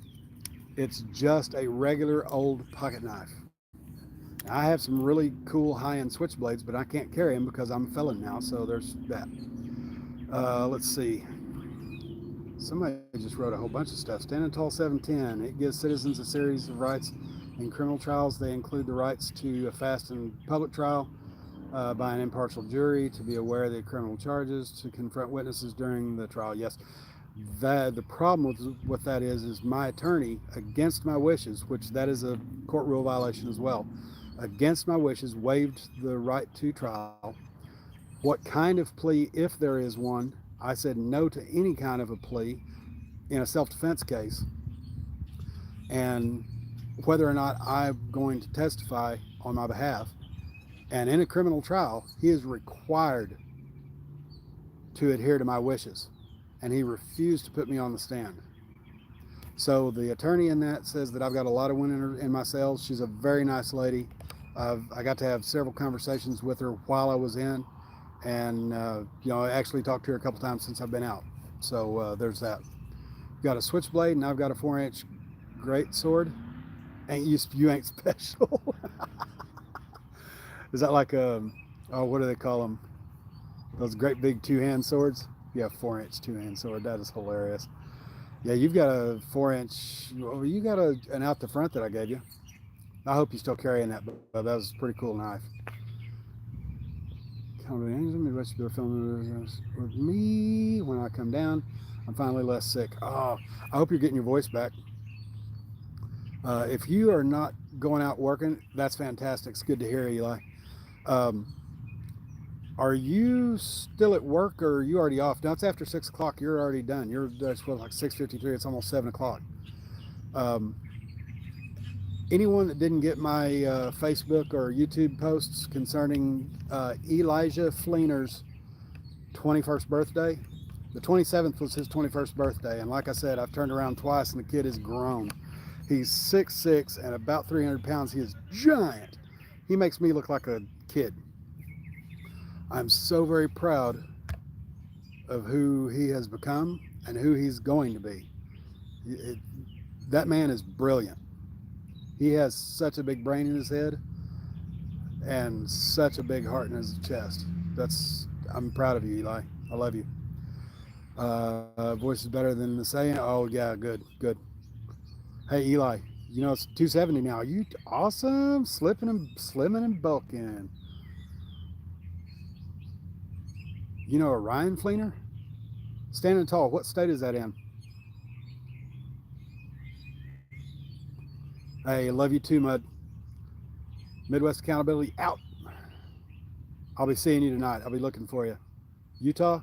S1: it's just a regular old pocket knife. I have some really cool high-end switchblades, but I can't carry them because I'm a felon now, so there's that. Let's see. Somebody just wrote a whole bunch of stuff. Standing Tall 710. It gives citizens a series of rights in criminal trials. They include the rights to a fast and public trial by an impartial jury, to be aware of the criminal charges, to confront witnesses during the trial. Yes. The problem with that is my attorney, against my wishes, which that is a court rule violation as well, against my wishes, waived the right to trial. What kind of plea, if there is one? I said no to any kind of a plea in a self-defense case. And whether or not I'm going to testify on my behalf. And in a criminal trial, he is required to adhere to my wishes. And he refused to put me on the stand. So the attorney in that says that I've got a lot of women in my cells. She's a very nice lady. I got to have several conversations with her while I was in. And, you know, I actually talked to her a couple times since I've been out. So there's that. Got a switchblade, and I've got a 4-inch great sword. You ain't special. Is that like what do they call them? Those great big 2-hand swords? Yeah, 4-inch 2-hand sword. That is hilarious. Yeah, you've got a 4-inch. Well, you got an out the front that I gave you. I hope you're still carrying that, but that was a pretty cool knife. They're filming with me when I come down. I'm finally less sick. Oh, I hope you're getting your voice back. If you are not going out working, that's fantastic. It's good to hear, Eli. Are you still at work, or are you already off? Now it's after 6 o'clock. You're already done. That's what, like 6:53. It's almost 7 o'clock. Anyone that didn't get my Facebook or YouTube posts concerning Elijah Fleener's 21st birthday, the 27th was his 21st birthday. And like I said, I've turned around twice and the kid is grown. He's 6'6" and about 300 pounds. He is giant. He makes me look like a kid. I'm so very proud of who he has become and who he's going to be. That man is brilliant. He has such a big brain in his head and such a big heart in his chest. I'm proud of you, Eli. I love you. Voice is better than the saying. Oh yeah, good. Hey Eli, you know it's 270 now. You awesome, slimming and bulking. You know a Ryan Fleener? Standing Tall. What state is that in? Hey, love you too, Mud. Midwest Accountability out. I'll be seeing you tonight. I'll be looking for you. Utah,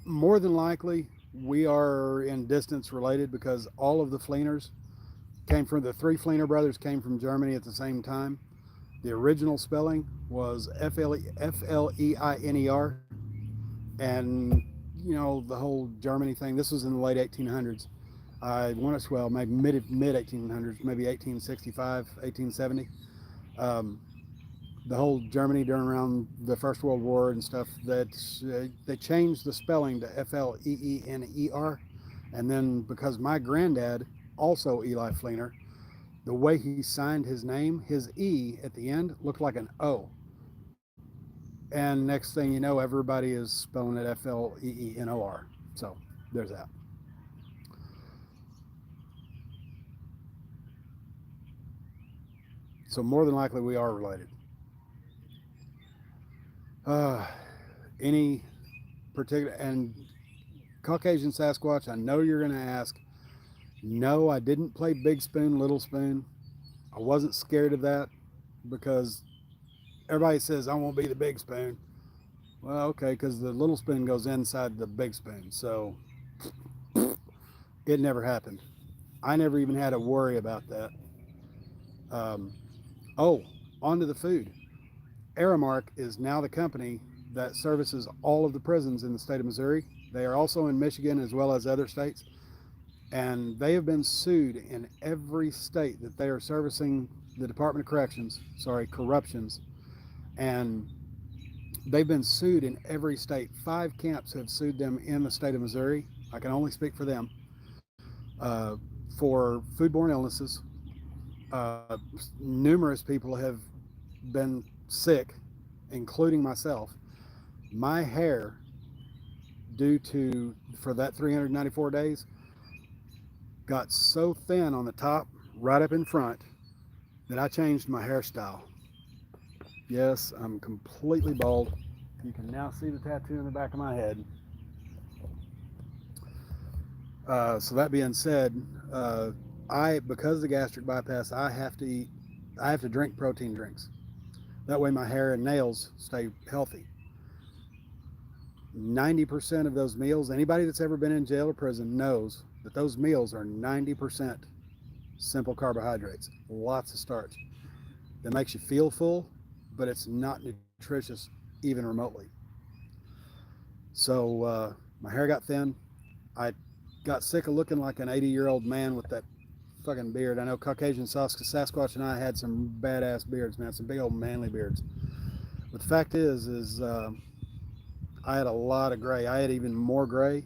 S1: more than likely, we are in distance related because all of the Fleeners the 3 Fleener brothers came from Germany at the same time. The original spelling was F-L-E-I-N-E-R. And the whole Germany thing. This was in the late 1800s. I want to, well, maybe mid 1800s, maybe 1865, 1870. The whole Germany during around the First World War and stuff, that they changed the spelling to Fleener. And then because my granddad, also Eli Fleener, the way he signed his name, his E at the end looked like an O. And next thing you know, everybody is spelling it Fleenor. So there's that. So more than likely we are related. Any particular, and Caucasian Sasquatch, I know you're going to ask. No, I didn't play Big Spoon, Little Spoon. I wasn't scared of that because everybody says I won't be the Big Spoon. Well, okay, because the Little Spoon goes inside the Big Spoon. So it never happened. I never even had to worry about that. On to the food. Aramark is now the company that services all of the prisons in the state of Missouri. They are also in Michigan as well as other states. And they have been sued in every state that they are servicing the Department of Corrections. And they've been sued in every state. 5 camps have sued them in the state of Missouri. I can only speak for them. For foodborne illnesses. Numerous people have been sick, including myself. My hair, for that 394 days, got so thin on the top, right up in front, that I changed my hairstyle. Yes, I'm completely bald. You can now see the tattoo in the back of my head. So that being said, because of the gastric bypass, I have to drink protein drinks. That way my hair and nails stay healthy. 90% of those meals, anybody that's ever been in jail or prison knows that those meals are 90% simple carbohydrates, lots of starch. That makes you feel full, but it's not nutritious even remotely. So my hair got thin. I got sick of looking like an 80-year-old man with that fucking beard. I know Caucasian Sasquatch and I had some badass beards, man, some big old manly beards. But the fact is I had a lot of gray. I had even more gray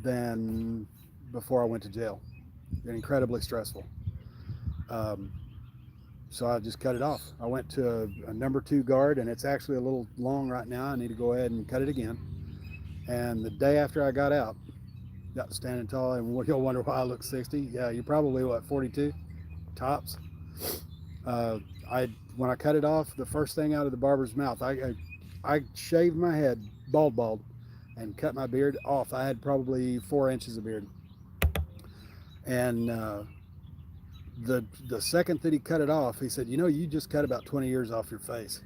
S1: than before I went to jail. Incredibly stressful. So I just cut it off. I went to a number 2 guard, and it's actually a little long right now. I need to go ahead and cut it again. And the day after I got out, got standing tall, and you'll wonder why I look 60. Yeah, you're probably, 42? Tops. When I cut it off, the first thing out of the barber's mouth, I shaved my head, bald, and cut my beard off. I had probably 4 inches of beard. And the second that he cut it off, he said, you just cut about 20 years off your face.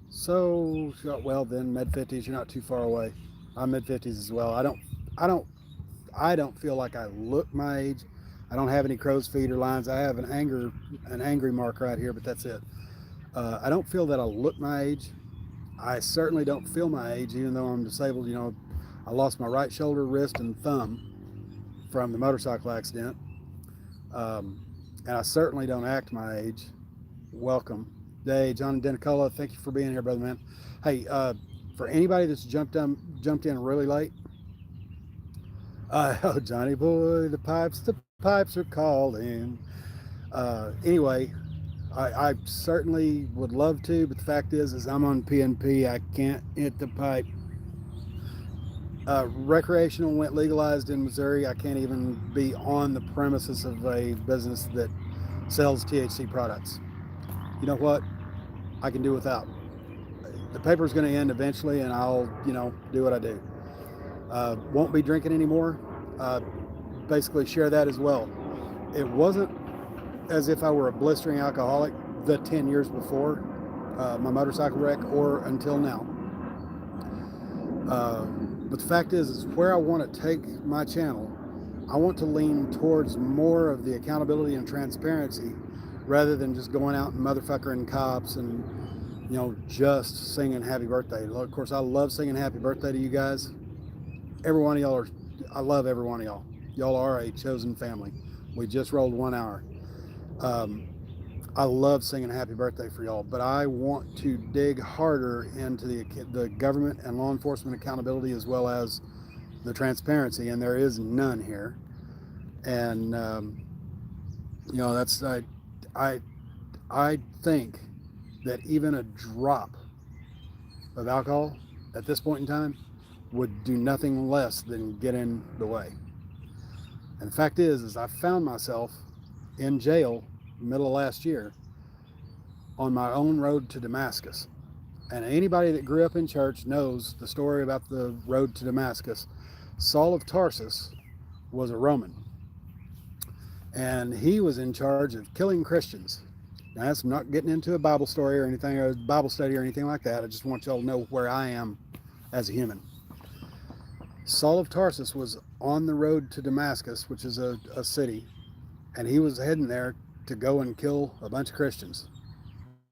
S1: So, well, then mid-50s, you're not too far away. I'm mid-50s as well. I don't feel like I look my age. I don't have any crow's feet or lines. I have an angry mark right here, but that's it. I don't feel that I look my age. I certainly don't feel my age, even though I'm disabled. I lost my right shoulder, wrist, and thumb from the motorcycle accident. And I certainly don't act my age. Welcome. Hey, John Denicola, thank you for being here, brother, man. Hey, for anybody that's jumped in really late, oh, Johnny boy, the pipes are calling. Anyway, I certainly would love to, but the fact is I'm on PNP. I can't hit the pipe. Recreational went legalized in Missouri. I can't even be on the premises of a business that sells THC products. You know what? I can do without. The paper's going to end eventually, and I'll, do what I do. Won't be drinking anymore. Basically share that as well. It wasn't as if I were a blistering alcoholic the 10 years before my motorcycle wreck or until now. But the fact is where I want to take my channel, I want to lean towards more of the accountability and transparency rather than just going out and motherfuckering cops and just singing happy birthday. Of course, I love singing happy birthday to you guys. Every one of y'all I love every one of y'all. Y'all are a chosen family. We just rolled 1 hour. Um, I love singing happy birthday for y'all, but I want to dig harder into the government and law enforcement accountability, as well as the transparency, and there is none here. And that's I I think that even a drop of alcohol at this point in time would do nothing less than get in the way. And the fact is I found myself in jail middle of last year on my own road to Damascus. And anybody that grew up in church knows the story about the road to Damascus. Saul of Tarsus was a Roman, and he was in charge of killing Christians. Now, that's not getting into a Bible story or anything, or a Bible study or anything like that. I just want y'all to know where I am as a human. Saul of Tarsus was on the road to Damascus, which is a city, and he was heading there to go and kill a bunch of Christians,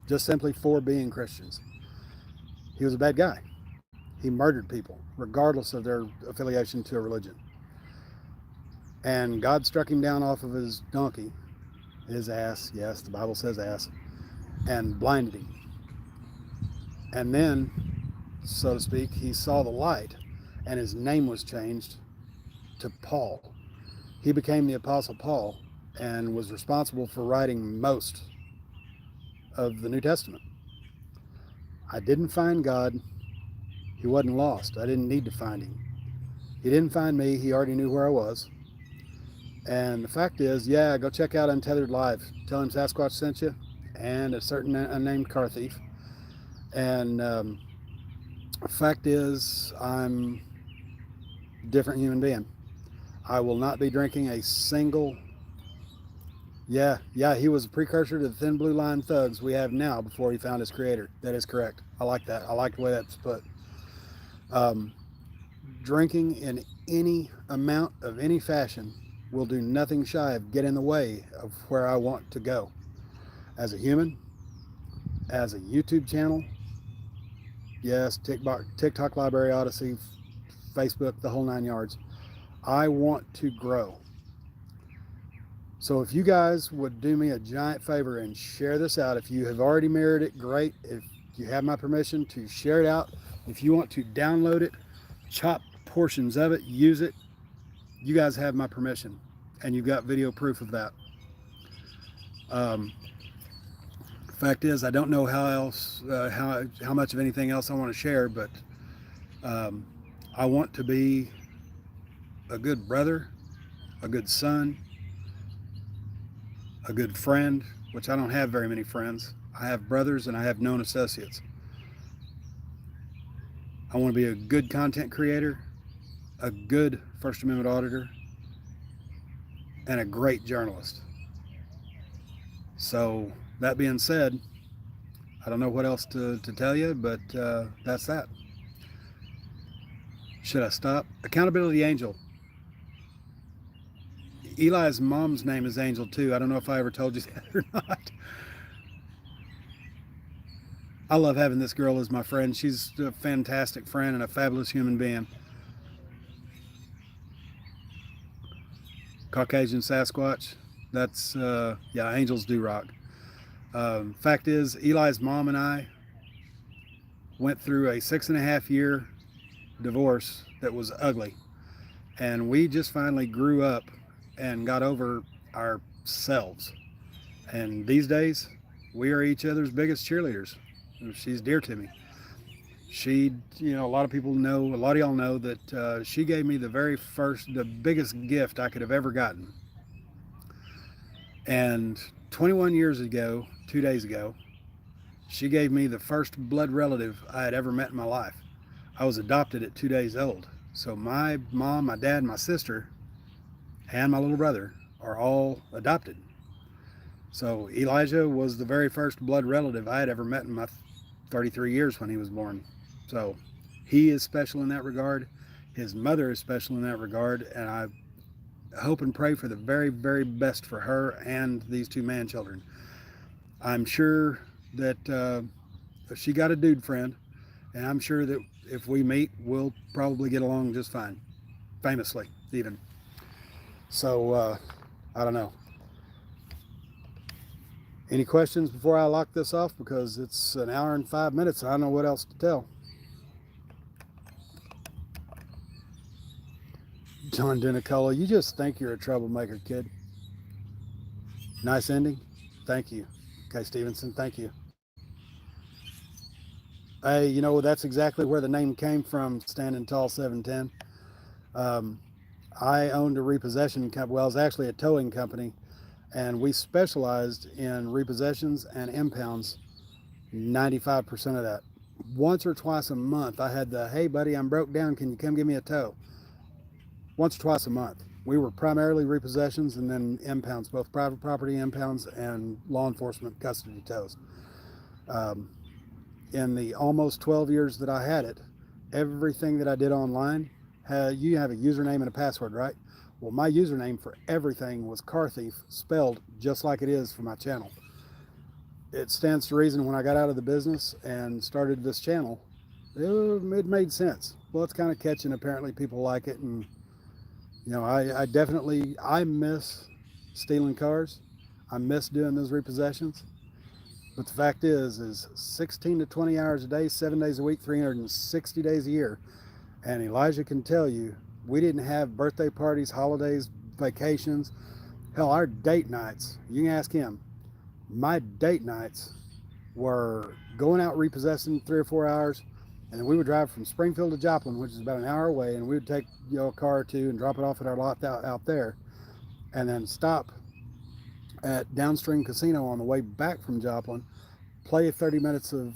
S1: just simply for being Christians. He was a bad guy. He murdered people, regardless of their affiliation to a religion. And God struck him down off of his donkey, his ass, yes, the Bible says ass, and blinded him. And then, so to speak, he saw the light, and his name was changed to Paul. He became the Apostle Paul and was responsible for writing most of the New Testament. I didn't find God. He wasn't lost. I didn't need to find him. He didn't find me. He already knew where I was. And the fact is, yeah, go check out Untethered Live. Tell him Sasquatch sent you, and a certain unnamed CarThief. And the fact is, I'm a different human being. I will not be drinking a single... Yeah, he was a precursor to the Thin Blue Line thugs we have now before he found his creator. That is correct. I like that. I like the way that's put. Drinking in any amount of any fashion will do nothing shy of get in the way of where I want to go. As a human, as a YouTube channel, yes, TikTok Library, Odyssey, Facebook, the whole 9 yards. I want to grow. So if you guys would do me a giant favor and share this out, if you have already mirrored it, great. If you have my permission to share it out, if you want to download it, chop portions of it, use it, you guys have my permission, and you've got video proof of that. Fact is, I don't know how much of anything else I want to share, but I want to be a good brother, a good son, a good friend, which I don't have very many friends. I have brothers and I have known associates. I want to be a good content creator, a good First Amendment auditor, and a great journalist. So that being said, I don't know what else to tell you, but that's that. Should I stop? Accountability Angel. Eli's mom's name is Angel too. I don't know if I ever told you that or not. I love having this girl as my friend. She's a fantastic friend and a fabulous human being. Caucasian Sasquatch. That's, yeah, angels do rock. Fact is, Eli's mom and I went through a 6.5-year divorce that was ugly. And we just finally grew up and got over ourselves. And these days, we are each other's biggest cheerleaders. She's dear to me. She, a lot of people know, a lot of y'all know that she gave me the biggest gift I could have ever gotten. And 21 years ago, 2 days ago, she gave me the first blood relative I had ever met in my life. I was adopted at 2 days old. So my mom, my dad, my sister, and my little brother are all adopted. So Elijah was the very first blood relative I had ever met in my 33 years when he was born. So he is special in that regard. His mother is special in that regard. And I hope and pray for the very, very best for her and these two man children. I'm sure that she got a dude friend, and I'm sure that if we meet, we'll probably get along just fine, famously even. So I don't know. Any questions before I lock this off? Because it's an hour and 5 minutes. I don't know what else to tell. John Denicola, you just think you're a troublemaker, kid. Nice ending. Thank you. Okay, Stevenson, thank you. Hey, you know, that's exactly where the name came from, Standing Tall 710. I owned a repossession company. Well, it was actually a towing company, and we specialized in repossessions and impounds, 95% of that. Once or twice a month, I had the, hey, buddy, I'm broke down. Can you come give me a tow? Once or twice a month. We were primarily repossessions and then impounds, both private property impounds and law enforcement custody tows. In the almost 12 years that I had it, everything that I did online, you have a username and a password, right? Well, my username for everything was CarThief, spelled just like it is for my channel. It stands to reason when I got out of the business and started this channel, it made sense. Well, it's kind of catching. Apparently people like it. And, you know, I miss stealing cars. I miss doing those repossessions. But the fact is 16 to 20 hours a day, 7 days a week, 360 days a year. And Elijah can tell you, we didn't have birthday parties, holidays, vacations. Hell, our date nights, you can ask him. My date nights were going out repossessing 3 or 4 hours, and then we would drive from Springfield to Joplin, which is about an hour away, and we would take, you know, a car or two and drop it off at our lot out there, and then stop at Downstream Casino on the way back from Joplin, play 30 minutes of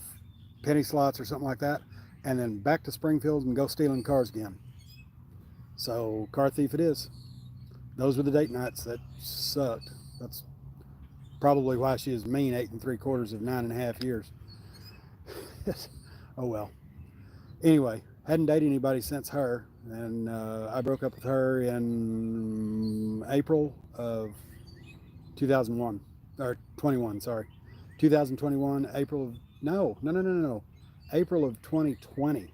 S1: penny slots or something like that, and then back to Springfield and go stealing cars again. So CarThief it is. Those were the date nights that sucked. That's probably why she is mean 8 3/4 of 9.5 years. Oh well. Anyway, hadn't dated anybody since her, and I broke up with her in April of 2001, or 21, sorry. 2021, April of, no. April of 2020,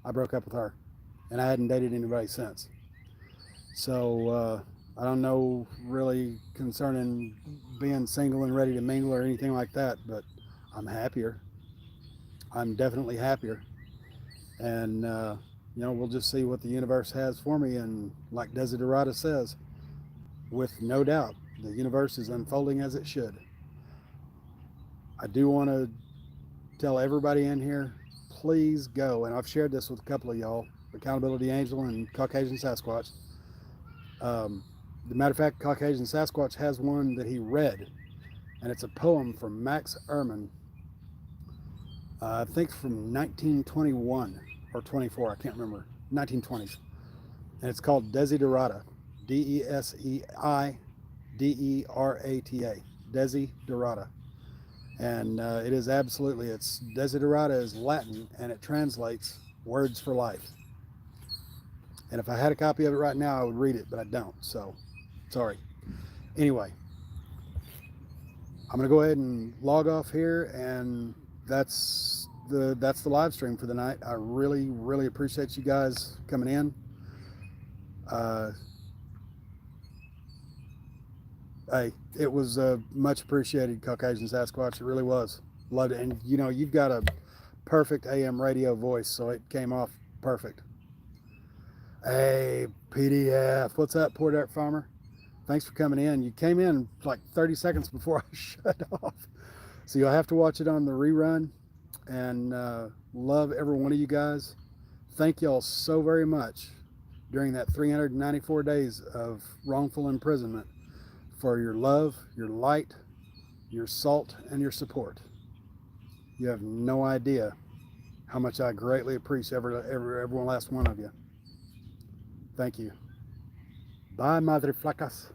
S1: I broke up with her, and I hadn't dated anybody since. So I don't know really concerning being single and ready to mingle or anything like that, but I'm happier. I'm definitely happier. And, you know, we'll just see what the universe has for me. And like Desiderata says, with no doubt, the universe is unfolding as it should. I do want to tell everybody in here, please go, and I've shared this with a couple of y'all, Accountability Angel and Caucasian Sasquatch. The matter of fact, Caucasian Sasquatch has one that he read, and it's a poem from Max Ehrman, I think from 1921 or 24, I can't remember, 1920s. And it's called Desiderata, Desiderata, Desiderata. And it is absolutely, it's Desiderata is Latin, and it translates words for life. And if I had a copy of it right now, I would read it, but I don't, so sorry. Anyway, I'm gonna go ahead and log off here, and that's the live stream for the night. I really appreciate you guys coming in. Hey, it was much appreciated, Caucasian Sasquatch. It really was. Loved it. And you know, you've got a perfect AM radio voice, so it came off perfect. Hey, PDF. What's up, Poor Dirt Farmer? Thanks for coming in. You came in like 30 seconds before I shut off. So you'll have to watch it on the rerun. And love every one of you guys. Thank y'all so very much during that 394 days of wrongful imprisonment for your love, your light, your salt, and your support. You have no idea how much I greatly appreciate every one last one of you. Thank you. Bye, madre flacas.